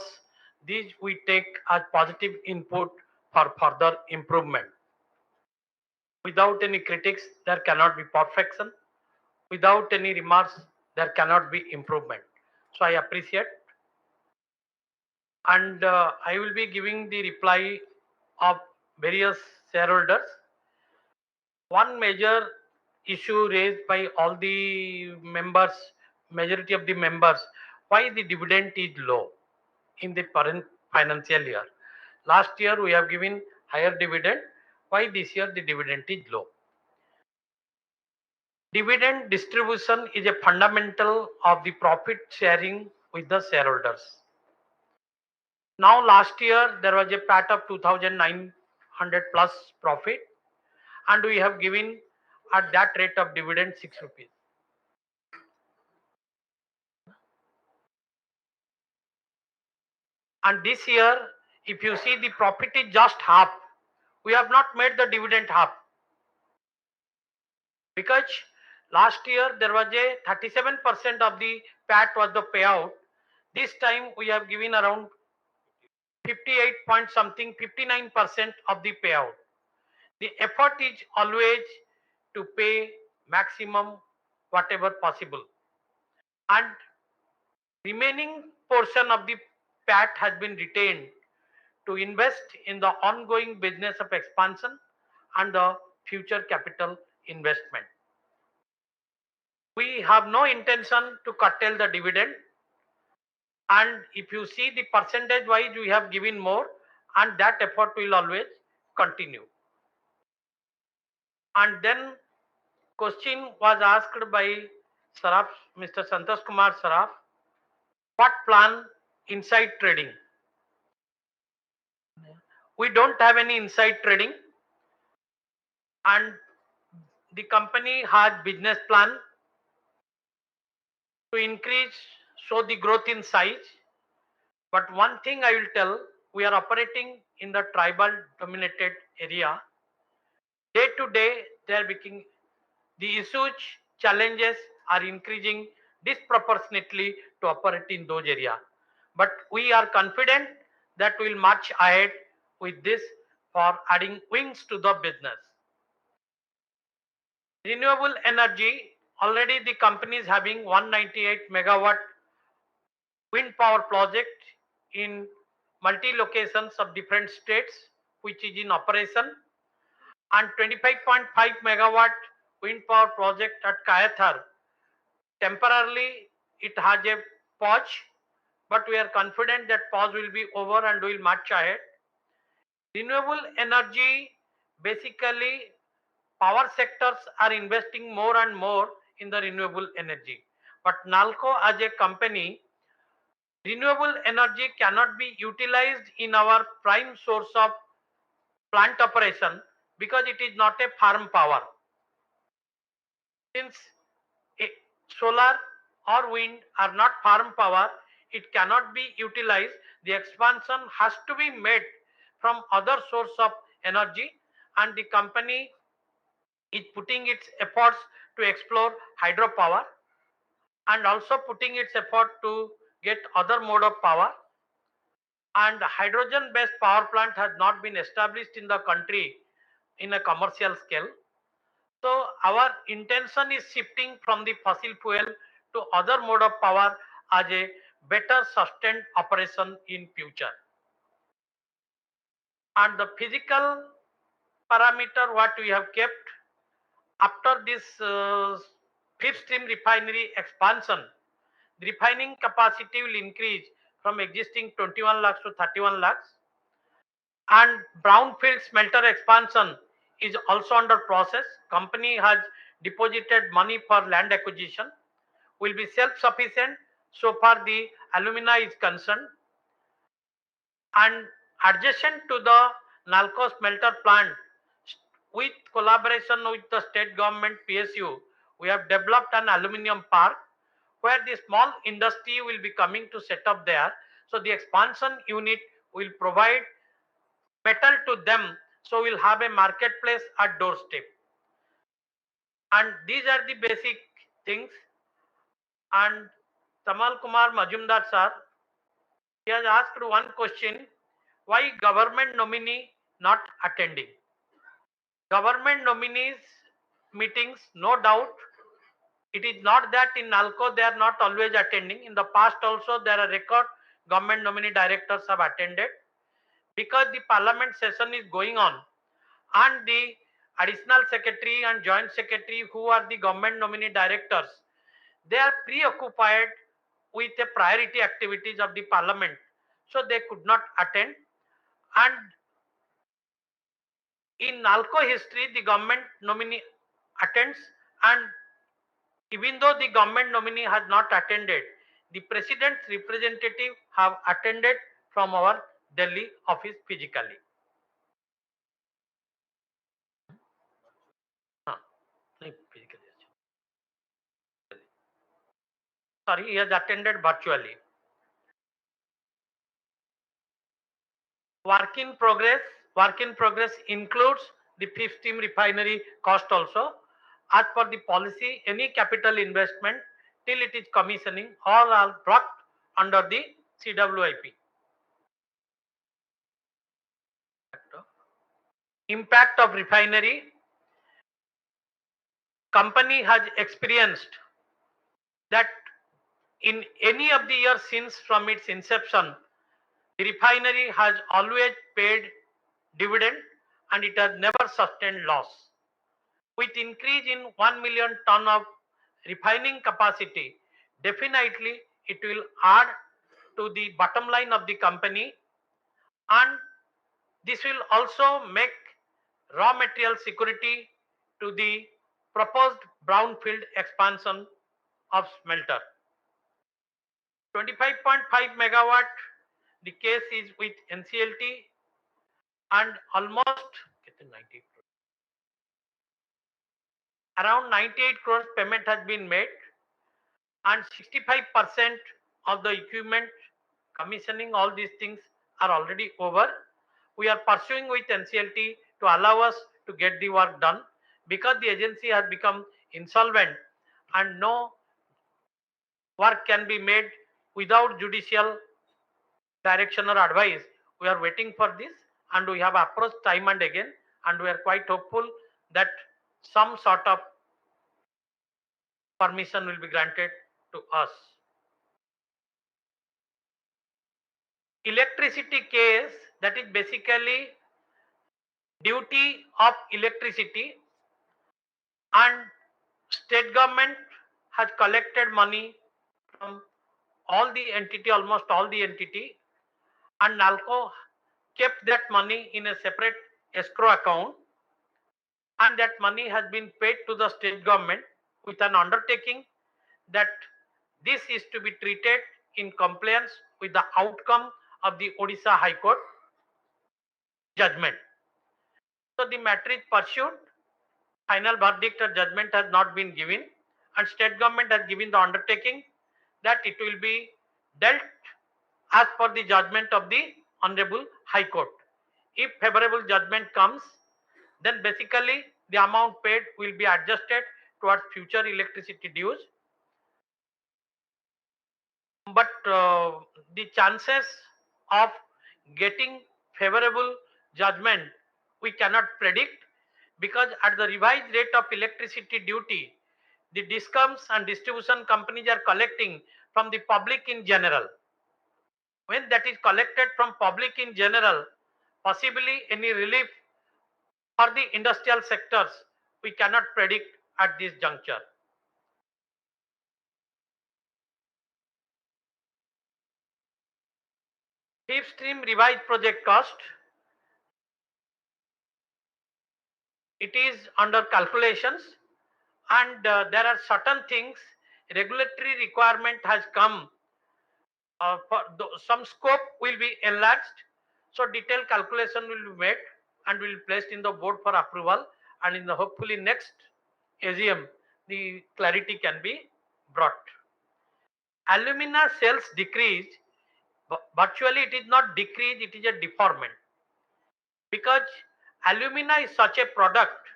These we take as positive input for further improvement. Without any critics, there cannot be perfection. Without any remarks, there cannot be improvement. So I appreciate, and I will be giving the reply of various shareholders. One major issue raised by all the members, majority of the members, why the dividend is low in the current financial year. Last year we have given higher dividend. Why this year the dividend is low? Dividend distribution is a fundamental of the profit sharing with the shareholders. Now last year there was a PAT of 2,900 plus profit, and we have given at that rate of dividend 6 rupees. And this year, if you see, the profit is just half. We have not made the dividend half, because last year there was a 37% of the PAT was the payout. This time we have given around 58 point something, 59% of the payout. The effort is always to pay maximum whatever possible, and remaining portion of the PAT has been retained to invest in the ongoing business of expansion and the future capital investment. We have no intention to curtail the dividend, and if you see the percentage wise, we have given more, and that effort will always continue. And then question was asked by Saraf, Mr. Santosh Kumar Saraf, what plan inside trading? We don't have any inside trading, and the company has business plan to increase, show the growth in size. But one thing I will tell, we are operating in the tribal dominated area. Day to day, they are becoming, the issues, challenges are increasing disproportionately to operate in those areas. But we are confident that we will march ahead with this for adding wings to the business. Renewable energy, already the company is having 198 megawatt wind power project in multi locations of different states, which is in operation, and 25.5 megawatt wind power project at Kayathar. Temporarily, it has a pause, but we are confident that pause will be over and we will march ahead. Renewable energy, basically, power sectors are investing more and more in the renewable energy. But NALCO as a company, renewable energy cannot be utilized in our prime source of plant operation because it is not a farm power. Since solar or wind are not farm power, it cannot be utilized. The expansion has to be made from other source of energy, and the company is putting its efforts to explore hydropower and also putting its effort to get other mode of power. And hydrogen based power plant has not been established in the country in a commercial scale. So our intention is shifting from the fossil fuel to other mode of power as a better sustained operation in future. And the physical parameter what we have kept after this fifth stream refinery expansion, the refining capacity will increase from existing 21 lakhs to 31 lakhs, and brownfield smelter expansion is also under process. Company has deposited money for land acquisition, will be self-sufficient so far the alumina is concerned. And adjacent to the NALCO smelter plant, with collaboration with the state government PSU, we have developed an aluminium park where the small industry will be coming to set up there. So the expansion unit will provide metal to them, so we'll have a marketplace at doorstep. And these are the basic things. And Tamal Kumar Majumdar sir, he has asked one question, why government nominee not attending? Government nominees meetings, no doubt, it is not that in NALCO they are not always attending. In the past also there are record government nominee directors have attended, because the parliament session is going on and the additional secretary and joint secretary who are the government nominee directors, they are preoccupied with the priority activities of the parliament, so they could not attend. And in NALCO history, the government nominee attends, and Even though the government nominee has not attended, the president's representative have attended from our Delhi office physically. Sorry, he has attended virtually. Work in progress. Work in progress includes the fifth steam refinery cost also. As per the policy, any capital investment till it is commissioning, all are brought under the CWIP. Impact of refinery. Company has experienced that in any of the years since from its inception, the refinery has always paid dividend and it has never sustained loss. With increase in 1 million ton of refining capacity, definitely it will add to the bottom line of the company, and this will also make raw material security to the proposed brownfield expansion of smelter. 25.5 megawatt, the case is with NCLT, and almost around 98 crores payment has been made, and 65% of the equipment commissioning, all these things are already over. We are pursuing with NCLT to allow us to get the work done, because the agency has become insolvent and no work can be made without judicial direction or advice. We are waiting for this, and we have approached time and again, and we are quite hopeful that some sort of permission will be granted to us. Electricity case, that is basically duty of electricity, and state government has collected money from all the entity, almost all the entity, and NALCO kept that money in a separate escrow account, and that money has been paid to the state government with an undertaking that this is to be treated in compliance with the outcome of the Odisha High Court judgment. So the matter is pursued. Final verdict or judgment has not been given, and state government has given the undertaking that it will be dealt as per the judgment of the Honorable High Court. If favorable judgment comes, then basically the amount paid will be adjusted towards future electricity dues. But the chances of getting favorable judgment we cannot predict, because at the revised rate of electricity duty, the discoms and distribution companies are collecting from the public in general. When that is collected from public in general, possibly any relief for the industrial sectors we cannot predict at this juncture. Fifth stream revised project cost, it is under calculations, and there are certain things regulatory requirement has come, some scope will be enlarged, so detailed calculation will be made and will be placed in the board for approval, and in the hopefully next AGM the clarity can be brought. Alumina sales decreased, virtually it is not decrease, it is a deferment, because alumina is such a product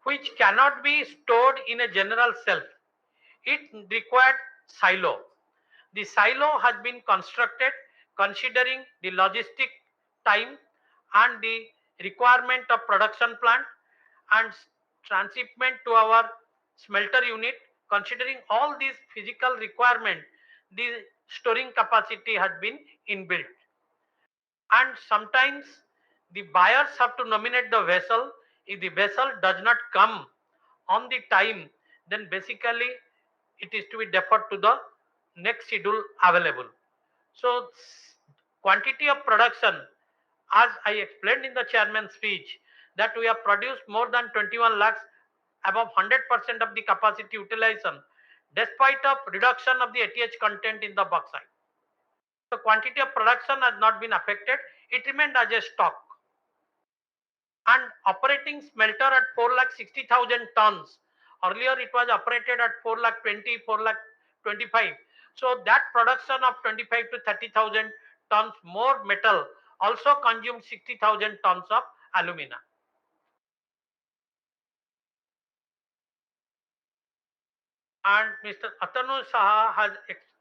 which cannot be stored in a general shelf. It required silo. The silo has been constructed considering the logistic time and the requirement of production plant and transshipment to our smelter unit. Considering all these physical requirement, the storing capacity has been inbuilt. And sometimes the buyers have to nominate the vessel. If the vessel does not come on the time, then basically it is to be deferred to the next schedule available. So quantity of production, as I explained in the chairman's speech, that we have produced more than 21 lakhs, above 100% of the capacity utilization. despite of reduction of the ATH content in the bauxite. The quantity of production has not been affected. It remained as a stock. And operating smelter at 4,60,000 tons. Earlier it was operated at 4,20,000, 4,25,000. So that production of 25 to 30,000 tons more metal also consumed 60,000 tons of alumina. And Mr. Atanu Saha has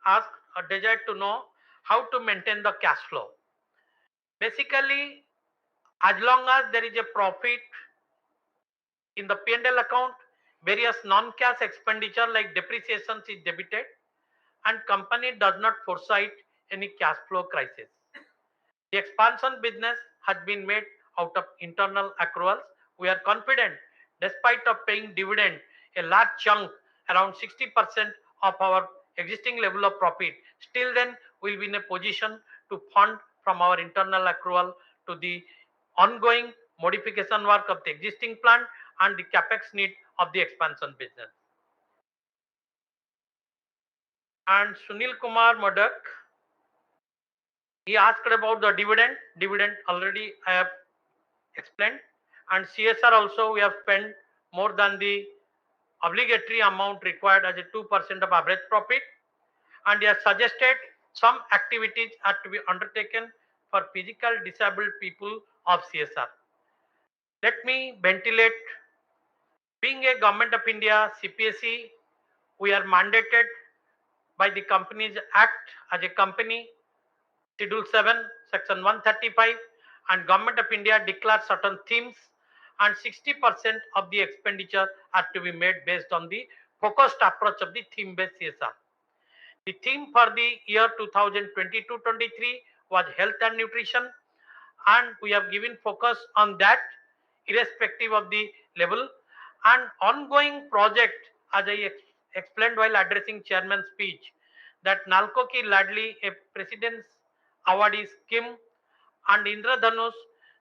asked or desired to know how to maintain the cash flow. Basically, as long as there is a profit in the P&L account, various non-cash expenditure like depreciations is debited, and company does not foresight any cash flow crisis. The expansion business has been made out of internal accruals. We are confident, despite of paying dividend, a large chunk, around 60% of our existing level of profit, still then we will be in a position to fund from our internal accrual to the ongoing modification work of the existing plant and the capex need of the expansion business. And Sunil Kumar Modak, he asked about the dividend. Dividend already I have explained. And CSR also we have spent more than the obligatory amount required as a 2% of average profit. And he has suggested some activities are to be undertaken for physical disabled people of CSR. Let me ventilate. Being a Government of India CPSE, we are mandated by the Companies Act as a company, Schedule 7, Section 135, and Government of India declares certain themes, and 60% of the expenditure are to be made based on the focused approach of the theme-based CSR. The theme for the year 2022-23 was health and nutrition, and we have given focus on that irrespective of the level. And ongoing project, as I explained while addressing chairman's speech, that NALCO Ki Ladli, a President's Awardee scheme, and Indradhanush,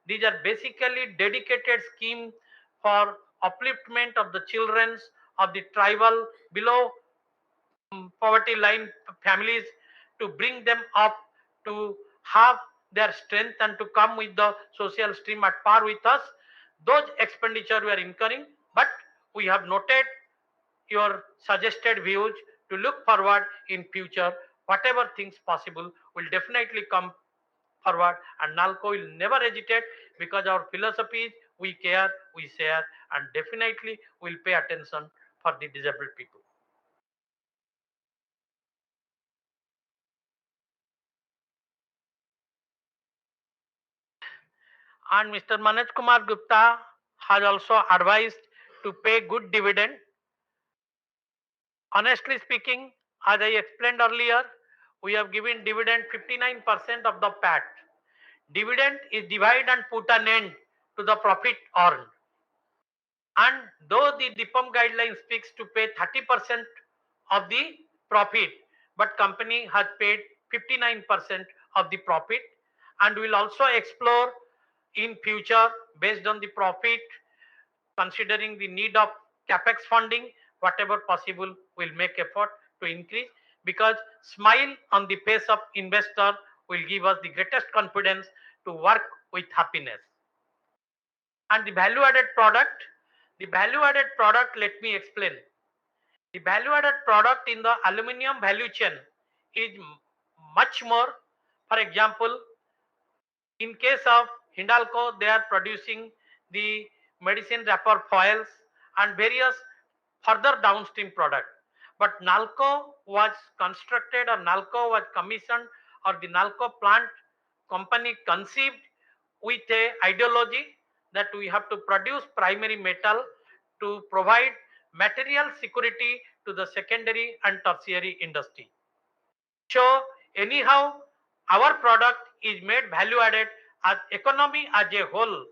these are basically dedicated scheme for upliftment of the children of the tribal below poverty line families, to bring them up to have their strength and to come with the social stream at par with us. Those expenditure we are incurring, but we have noted your suggested views to look forward in future. Whatever things possible will definitely come forward, and NALCO will never hesitate, because our philosophy is we care, we share, and definitely will pay attention for the disabled people. And Mr. Manoj Kumar Gupta has also advised to pay good dividend. Honestly speaking, as I explained earlier, we have given dividend 59% of the PAT. Dividend is divide and put an end to the profit earned. And though the DIPAM guideline speaks to pay 30% of the profit, but company has paid 59% of the profit, and will also explore in future based on the profit, considering the need of capex funding, whatever possible will make effort to increase, because smile on the face of investor will give us the greatest confidence to work with happiness. And the value added product, let me explain. The value added product in the aluminum value chain is much more. For example, in case of Hindalco, they are producing the medicine wrapper foils and various further downstream product. But NALCO was constructed, or NALCO was commissioned, or the NALCO plant company conceived with a ideology that we have to produce primary metal to provide material security to the secondary and tertiary industry. So anyhow, our product is made value added, as economy as a whole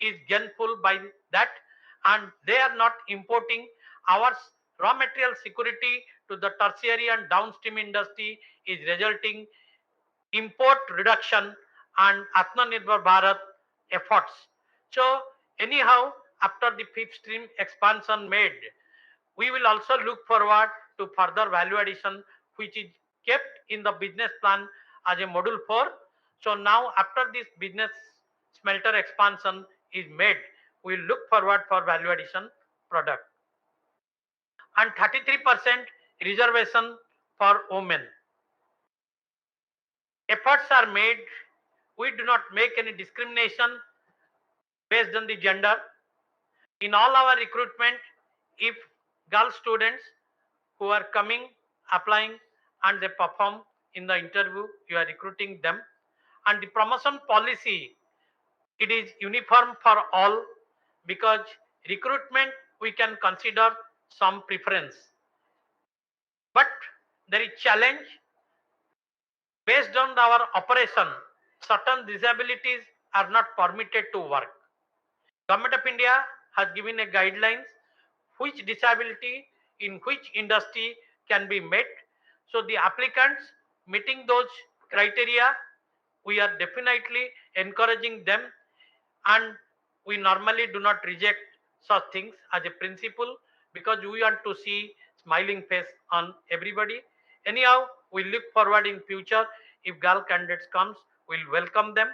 is gainful by that, and they are not importing. Our raw material security to the tertiary and downstream industry is resulting import reduction and Atmanirbhar Bharat efforts. So anyhow, after the fifth stream expansion made, we will also look forward to further value addition, which is kept in the business plan as a module 4. So now after this business smelter expansion is made, we look forward for value addition product. And 33% reservation for women. Efforts are made. We do not make any discrimination based on the gender. In all our recruitment, if girl students who are coming, applying, and they perform in the interview, you are recruiting them. And the promotion policy, it is uniform for all, because recruitment we can consider some preference. But there is challenge based on our operation. Certain disabilities are not permitted to work. Government of India has given a guidelines which disability in which industry can be met. So the applicants meeting those criteria, we are definitely encouraging them, and we normally do not reject such things as a principle, because we want to see smiling face on everybody. Anyhow, we look forward in future, if girl candidates comes, we'll welcome them.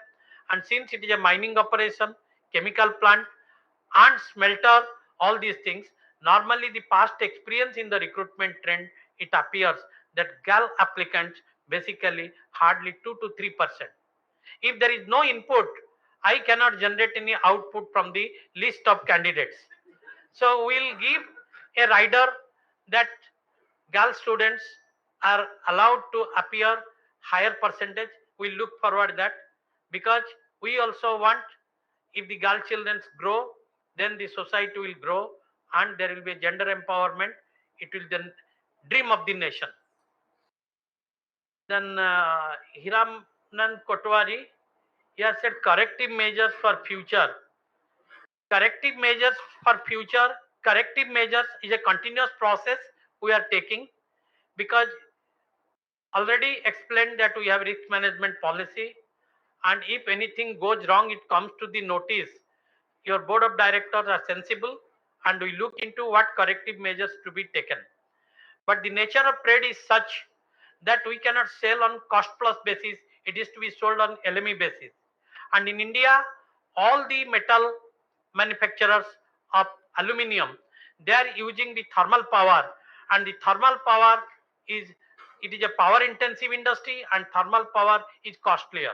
And since it is a mining operation, chemical plant and smelter, all these things, normally the past experience in the recruitment trend, it appears that girl applicants basically hardly 2 to 3%. If there is no input, I cannot generate any output from the list of candidates. So we'll give a rider that girl students are allowed to appear higher percentage. We look forward that, because we also want, if the girl children grow, then the society will grow and there will be gender empowerment. It will then dream of the nation. Then Hiraman Kotwari, he has said corrective measures for future. Corrective measures for future. Corrective measures is a continuous process we are taking, because already explained that we have risk management policy, and if anything goes wrong, it comes to the notice. Your board of directors are sensible and we look into what corrective measures to be taken. But the nature of trade is such that we cannot sell on cost plus basis. It is to be sold on LME basis. And in India, all the metal manufacturers of aluminium, they are using the thermal power, and the thermal power is, it is a power intensive industry, and thermal power is costlier.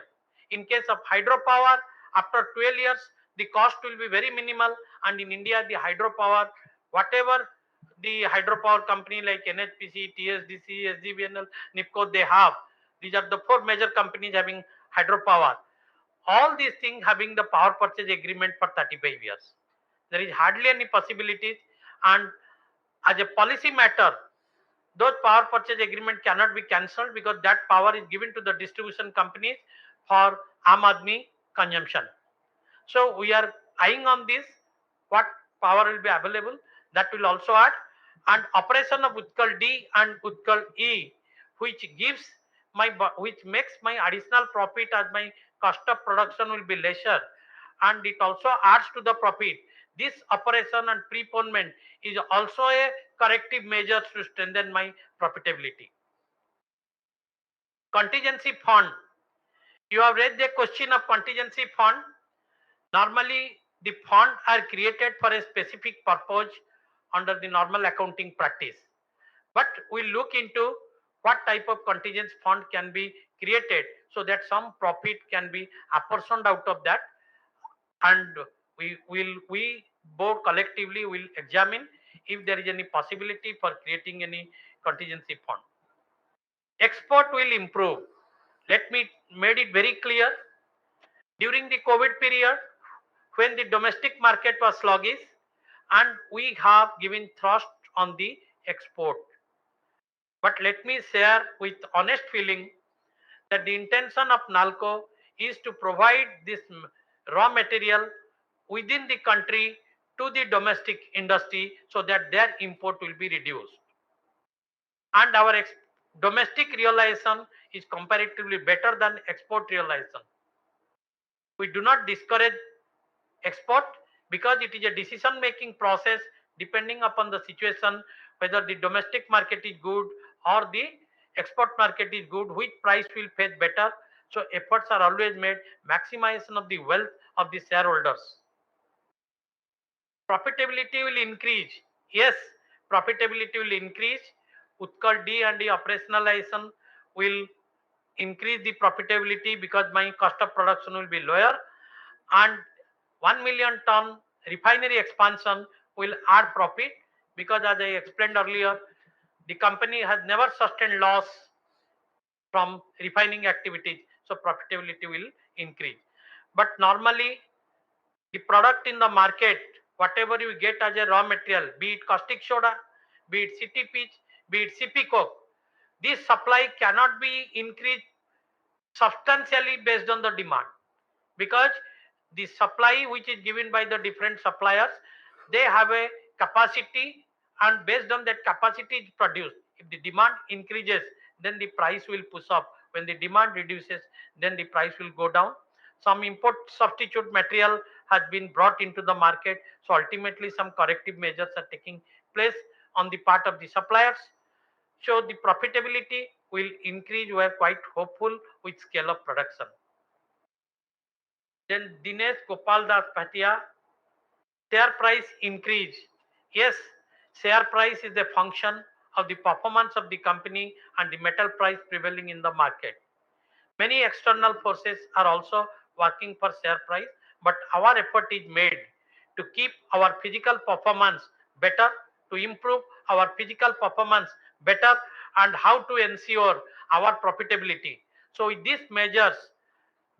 In case of hydropower, after 12 years, the cost will be very minimal, and in India, the hydropower, whatever the hydropower company like NHPC, TSDC, SGVNL, NIPCO, they have, these are the 4 major companies having hydropower. All these things having the power purchase agreement for 35 years. There is hardly any possibilities, and as a policy matter, those power purchase agreement cannot be cancelled, because that power is given to the distribution companies for Aam Aadmi consumption. So we are eyeing on this, what power will be available, that will also add. And operation of Utkal D and Utkal E, which gives my, which makes my additional profit as my cost of production will be lesser, and it also adds to the profit. This operation and preponement is also a corrective measure to strengthen my profitability. Contingency fund. You have raised the question of contingency fund. Normally, the fund are created for a specific purpose under the normal accounting practice. But we look into what type of contingency fund can be created, so that some profit can be apportioned out of that, and we both collectively will examine if there is any possibility for creating any contingency fund. Export will improve. Let me made it very clear. During the COVID period, when the domestic market was sluggish, and we have given thrust on the export. But let me share with honest feeling that the intention of NALCO is to provide this raw material within the country to the domestic industry, so that their import will be reduced. And our domestic realization is comparatively better than export realization. We do not discourage export, because it is a decision making process depending upon the situation whether the domestic market is good or the export market is good, which price will fetch better. So efforts are always made, maximization of the wealth of the shareholders. Profitability will increase. Yes, profitability will increase. Utkal D and D operationalization will increase the profitability because my cost of production will be lower, and 1 million ton refinery expansion will add profit because, as I explained earlier, the company has never sustained loss from refining activities, so profitability will increase. But normally the product in the market, whatever you get as a raw material, be it caustic soda, be it CT pitch, be it CP coke, this supply cannot be increased substantially based on the demand, because the supply which is given by the different suppliers, they have a capacity, and based on that capacity is produced. If the demand increases, then the price will push up. When the demand reduces, then the price will go down. Some import substitute material has been brought into the market, so ultimately some corrective measures are taking place on the part of the suppliers. So the profitability will increase. We are quite hopeful with scale of production. Then Dinesh Gopal Das Bhatia, share price increase. Yes, share price is a function of the performance of the company and the metal price prevailing in the market. Many external forces are also working for share price, but our effort is made to keep our physical performance better, to improve our physical performance better, and how to ensure our profitability. So with these measures,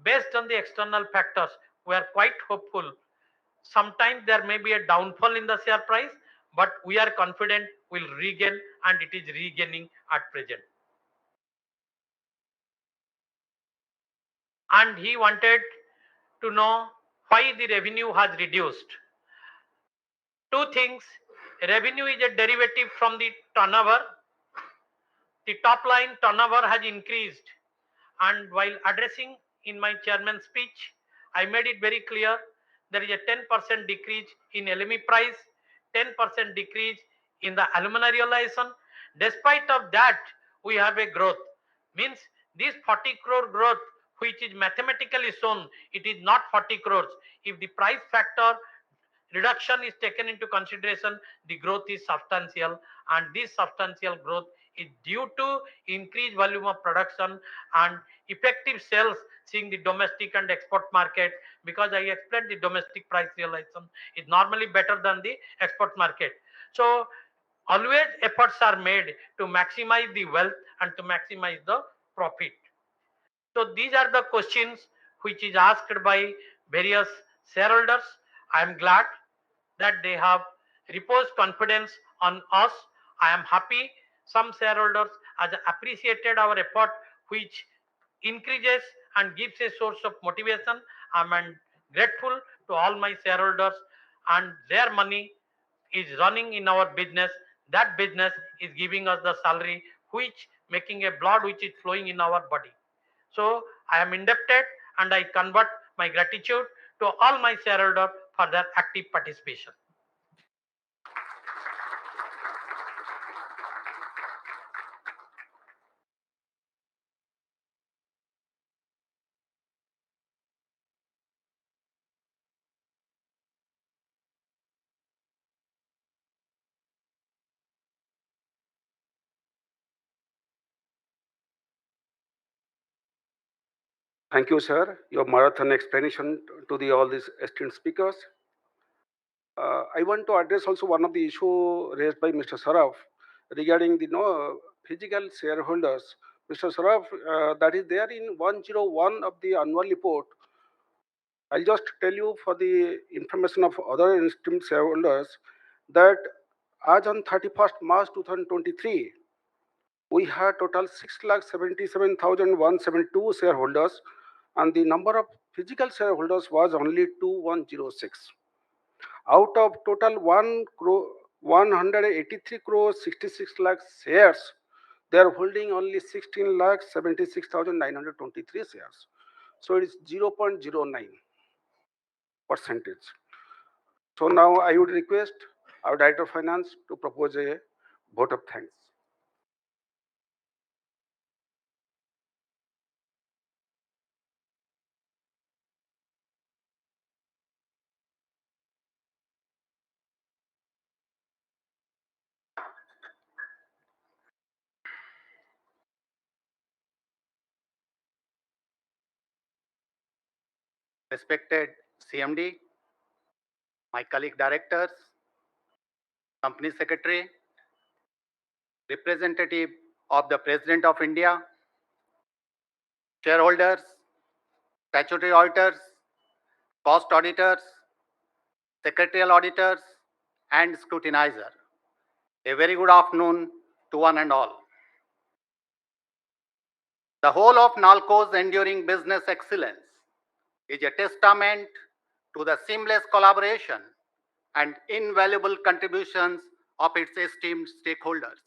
based on the external factors, we are quite hopeful. Sometimes there may be a downfall in the share price, but we are confident we'll regain, and it is regaining at present. And he wanted to know why the revenue has reduced. Two things. Revenue is a derivative from the turnover. The top line turnover has increased, and while addressing in my chairman's speech, I made it very clear there is a 10% decrease in LME price, 10% decrease in the alumina realization. Despite of that, we have a growth. Means this 40 crore growth, which is mathematically shown, it is not 40 crores. If the price factor reduction is taken into consideration, the growth is substantial, and this substantial growth is due to increased volume of production and effective sales seeing the domestic and export market, because I explained the domestic price realization is normally better than the export market. So always efforts are made to maximize the wealth and to maximize the profit. So these are the questions which is asked by various shareholders. I am glad that they have reposed confidence on us. I am happy some shareholders has appreciated our effort, which increases and gives a source of motivation. I am grateful to all my shareholders, and their money is running in our business. That business is giving us the salary, which making a blood which is flowing in our body. So I am indebted, and I convert my gratitude to all my shareholders for their active participation. Thank you, sir. Your marathon explanation to all these esteemed speakers. I want to address also one of the issue raised by Mr. Saraf regarding the physical shareholders. Mr. Saraf, that is there in 101 of the annual report. I'll just tell you for the information of other esteemed shareholders that as on 31st March 2023, we had total 6,77,172 shareholders, and the number of physical shareholders was only 2106. Out of total 183 crore 66 lakh shares, they are holding only 16 lakh 76,923 shares. So it is 0.09%. So now I would request our Director of Finance to propose a Vote of thanks. Respected CMD, my colleague directors, company secretary, representative of the President of India, shareholders, statutory auditors, cost auditors, secretarial auditors, and scrutinizer. A very good afternoon to one and all. The whole of NALCO's enduring business excellence is a testament to the seamless collaboration and invaluable contributions of its esteemed stakeholders.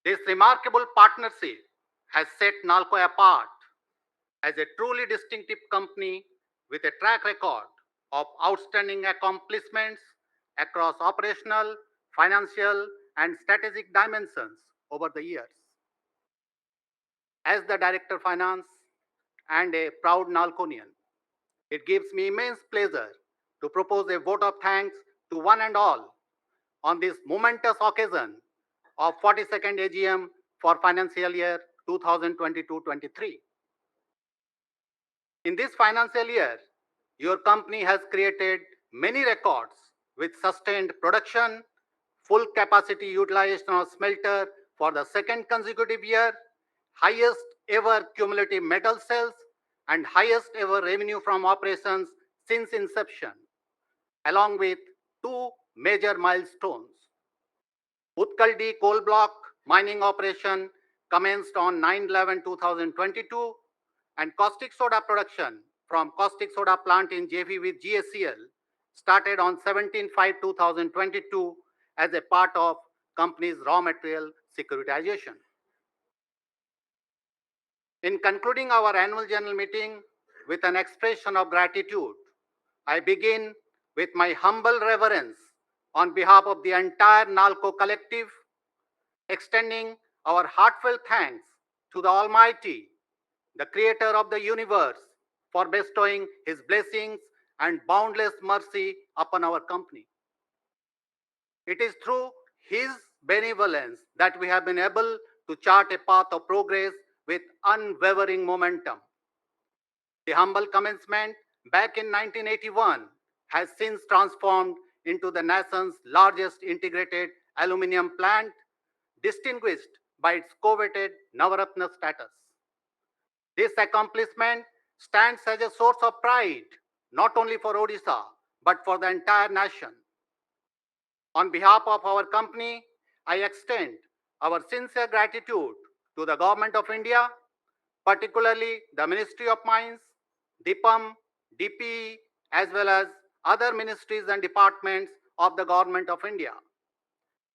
This remarkable partnership has set NALCO apart as a truly distinctive company with a track record of outstanding accomplishments across operational, financial, and strategic dimensions over the years. As the Director of Finance and a proud NALCOnian, it gives me immense pleasure to propose a vote of thanks to one and all on this momentous occasion of 42nd AGM for financial year 2022-23. In this financial year, your company has created many records with sustained production, full capacity utilization of smelter for the second consecutive year, highest ever cumulative metal sales, and highest ever revenue from operations since inception, along with two major milestones. Utkal D coal block mining operation commenced on 9/11/2022, and caustic soda production from caustic soda plant in JV with GACL started on 17/5/2022 as a part of company's raw material securitization. In concluding our annual general meeting with an expression of gratitude, I begin with my humble reverence on behalf of the entire NALCO collective, extending our heartfelt thanks to the Almighty, the Creator of the universe, for bestowing His blessings and boundless mercy upon our company. It is through His benevolence that we have been able to chart a path of progress with unwavering momentum. The humble commencement back in 1981 has since transformed into the nation's largest integrated aluminum plant, distinguished by its coveted Navaratna status. This accomplishment stands as a source of pride, not only for Odisha, but for the entire nation. On behalf of our company, I extend our sincere gratitude to the Government of India, particularly the Ministry of Mines, DIPAM, DPE, as well as other ministries and departments of the Government of India.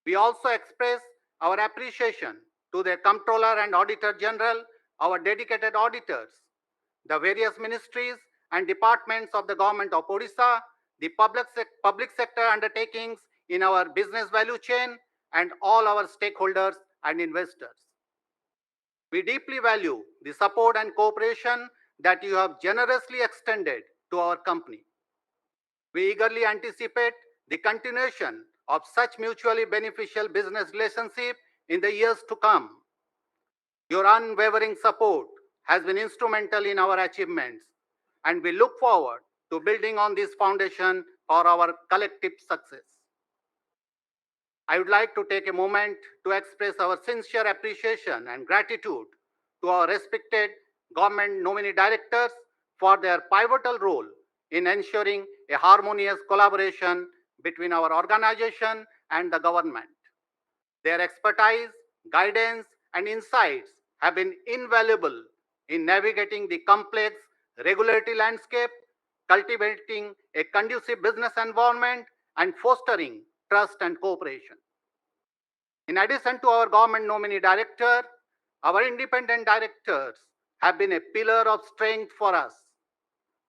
We also express our appreciation to the Comptroller and Auditor General, our dedicated auditors, the various ministries and departments of the Government of Odisha, the public sector undertakings in our business value chain, and all our stakeholders and investors. We deeply value the support and cooperation that you have generously extended to our company. We eagerly anticipate the continuation of such mutually beneficial business relationship in the years to come. Your unwavering support has been instrumental in our achievements, and we look forward to building on this foundation for our collective success. I would like to take a moment to express our sincere appreciation and gratitude to our respected government nominee directors for their pivotal role in ensuring a harmonious collaboration between our organization and the government. Their expertise, guidance, and insights have been invaluable in navigating the complex regulatory landscape, cultivating a conducive business environment, and fostering trust and cooperation. In addition to our government nominee director, our independent directors have been a pillar of strength for us.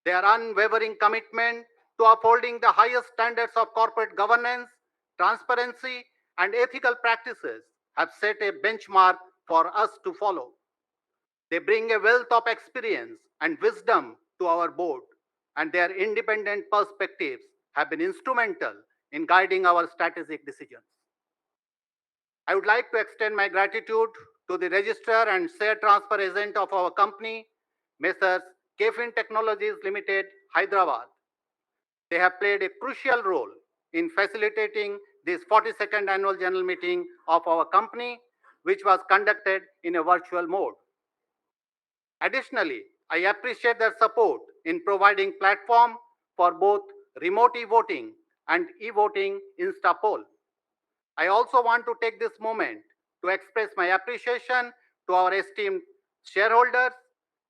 Their unwavering commitment to upholding the highest standards of corporate governance, transparency, and ethical practices have set a benchmark for us to follow. They bring a wealth of experience and wisdom to our board, and their independent perspectives have been instrumental in guiding our strategic decisions. I would like to extend my gratitude to the registrar and share transfer agent of our company, Messrs. Kefin Technologies Limited, Hyderabad. They have played a crucial role in facilitating this 42nd annual general meeting of our company, which was conducted in a virtual mode. Additionally, I appreciate their support in providing platform for both remote e-voting and e-voting Instapoll. I also want to take this moment to express my appreciation to our esteemed shareholders,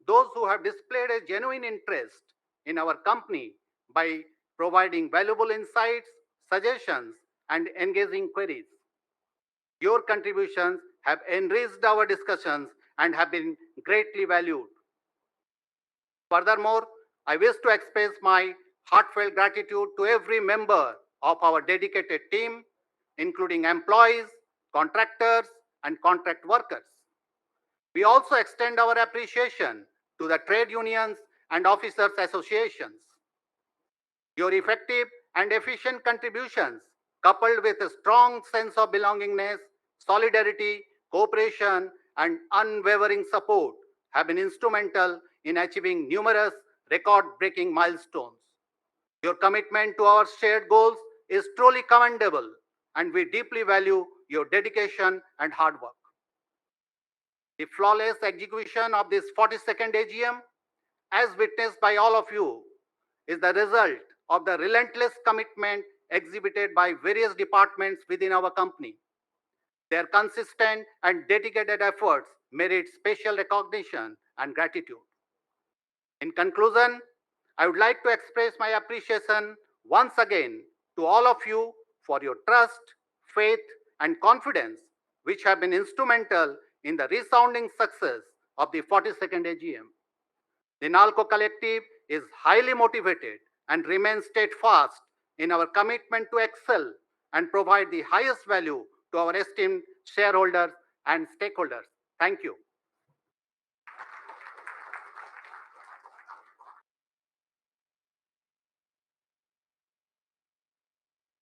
those who have displayed a genuine interest in our company by providing valuable insights, suggestions, and engaging queries. Your contributions have enriched our discussions and have been greatly valued. Furthermore, I wish to express my heartfelt gratitude to every member of our dedicated team, including employees, contractors, and contract workers. We also extend our appreciation to the trade unions and officers' associations. Your effective and efficient contributions, coupled with a strong sense of belongingness, solidarity, cooperation, and unwavering support, have been instrumental in achieving numerous record-breaking milestones. Your commitment to our shared goals is truly commendable, and we deeply value your dedication and hard work. The flawless execution of this 42nd AGM, as witnessed by all of you, is the result of the relentless commitment exhibited by various departments within our company. Their consistent and dedicated efforts merit special recognition and gratitude. In conclusion, I would like to express my appreciation once again to all of you for your trust, faith, and confidence, which have been instrumental in the resounding success of the 42nd AGM. The NALCO Collective is highly motivated and remains steadfast in our commitment to excel and provide the highest value to our esteemed shareholders and stakeholders. Thank you.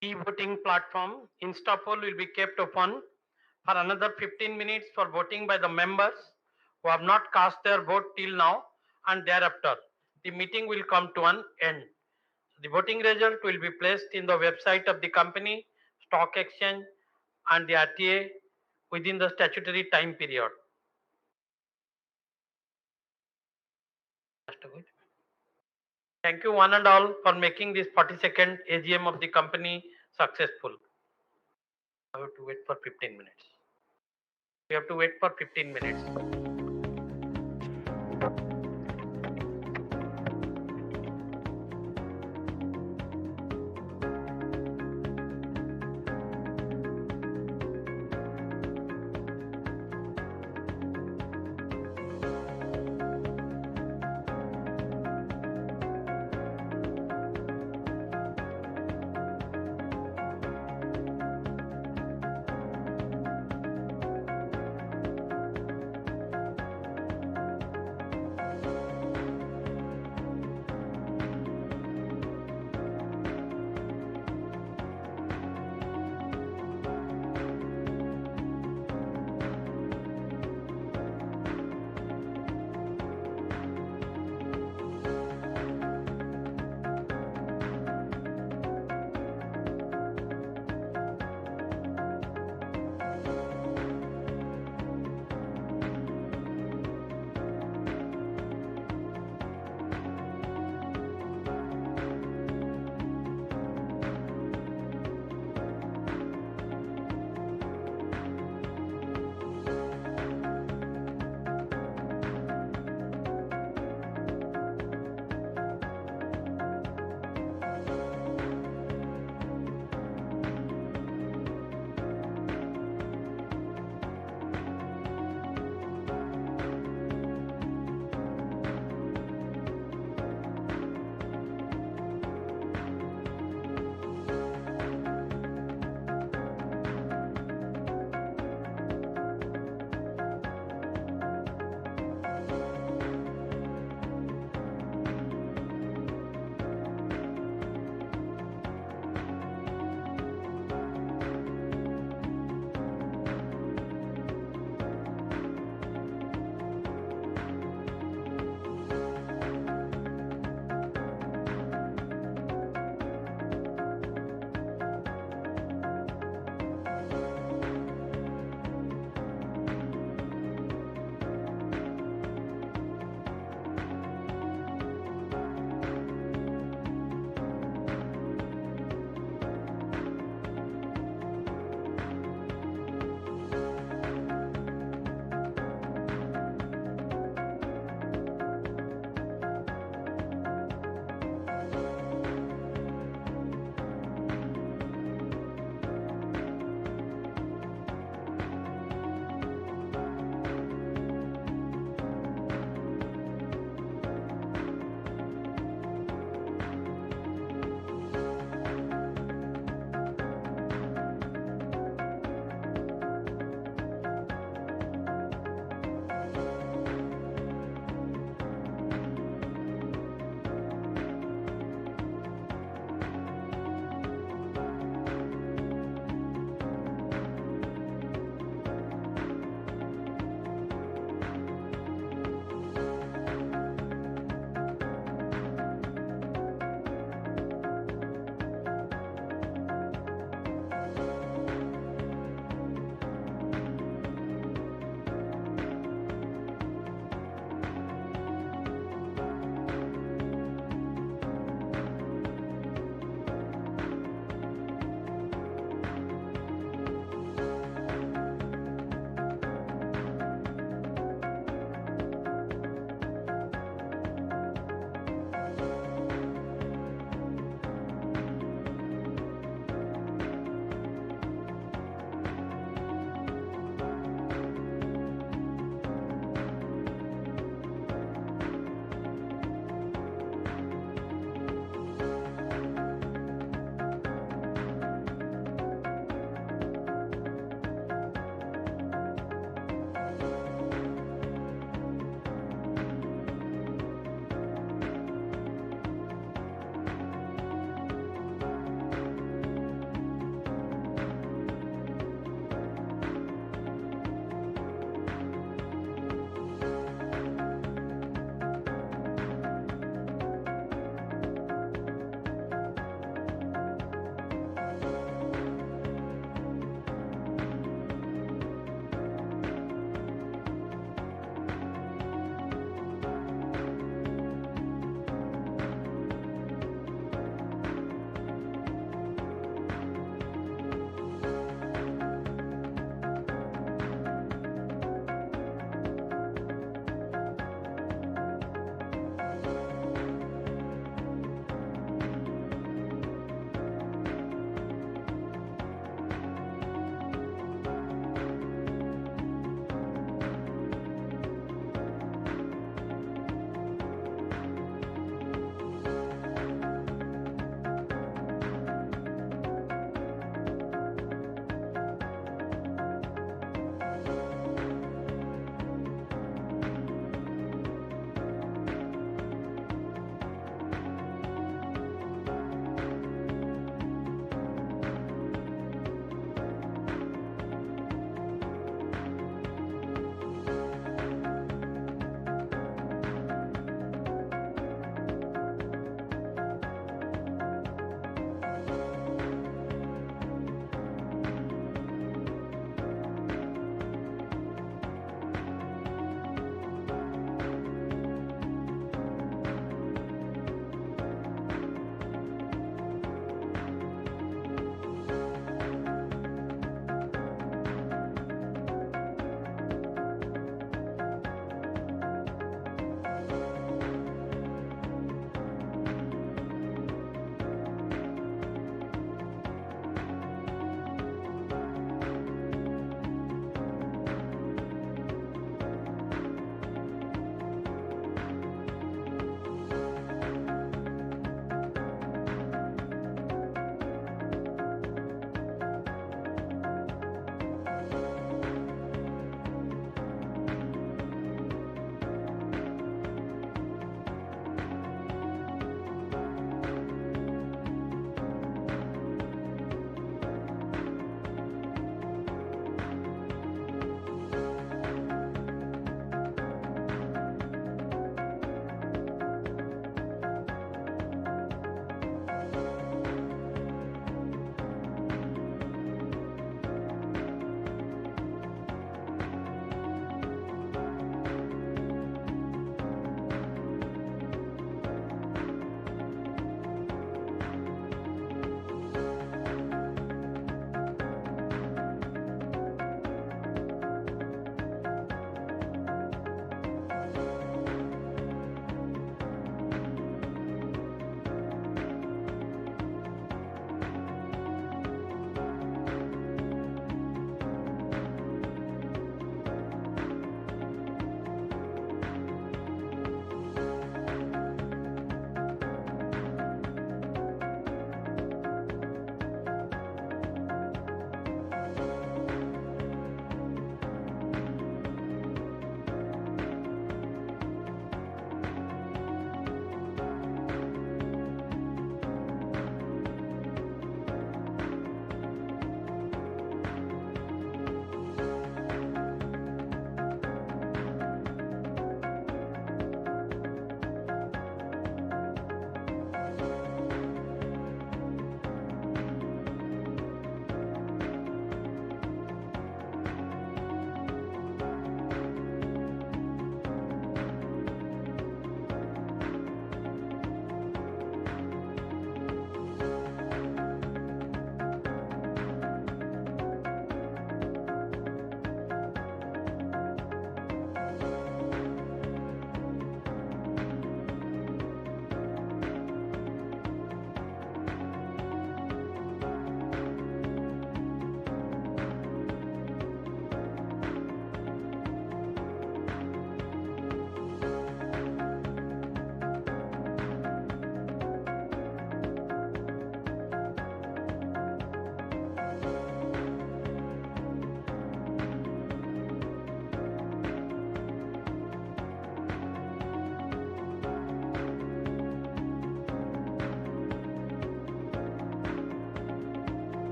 E-voting platform, Instapoll, will be kept open for another 15 minutes for voting by the members who have not cast their vote till now, and thereafter the meeting will come to an end. The voting result will be placed in the website of the company, stock exchange, and the RTA within the statutory time period. Thank you one and all for making this 42nd AGM of the company successful. I have to wait for 15 minutes. We have to wait for 15 minutes.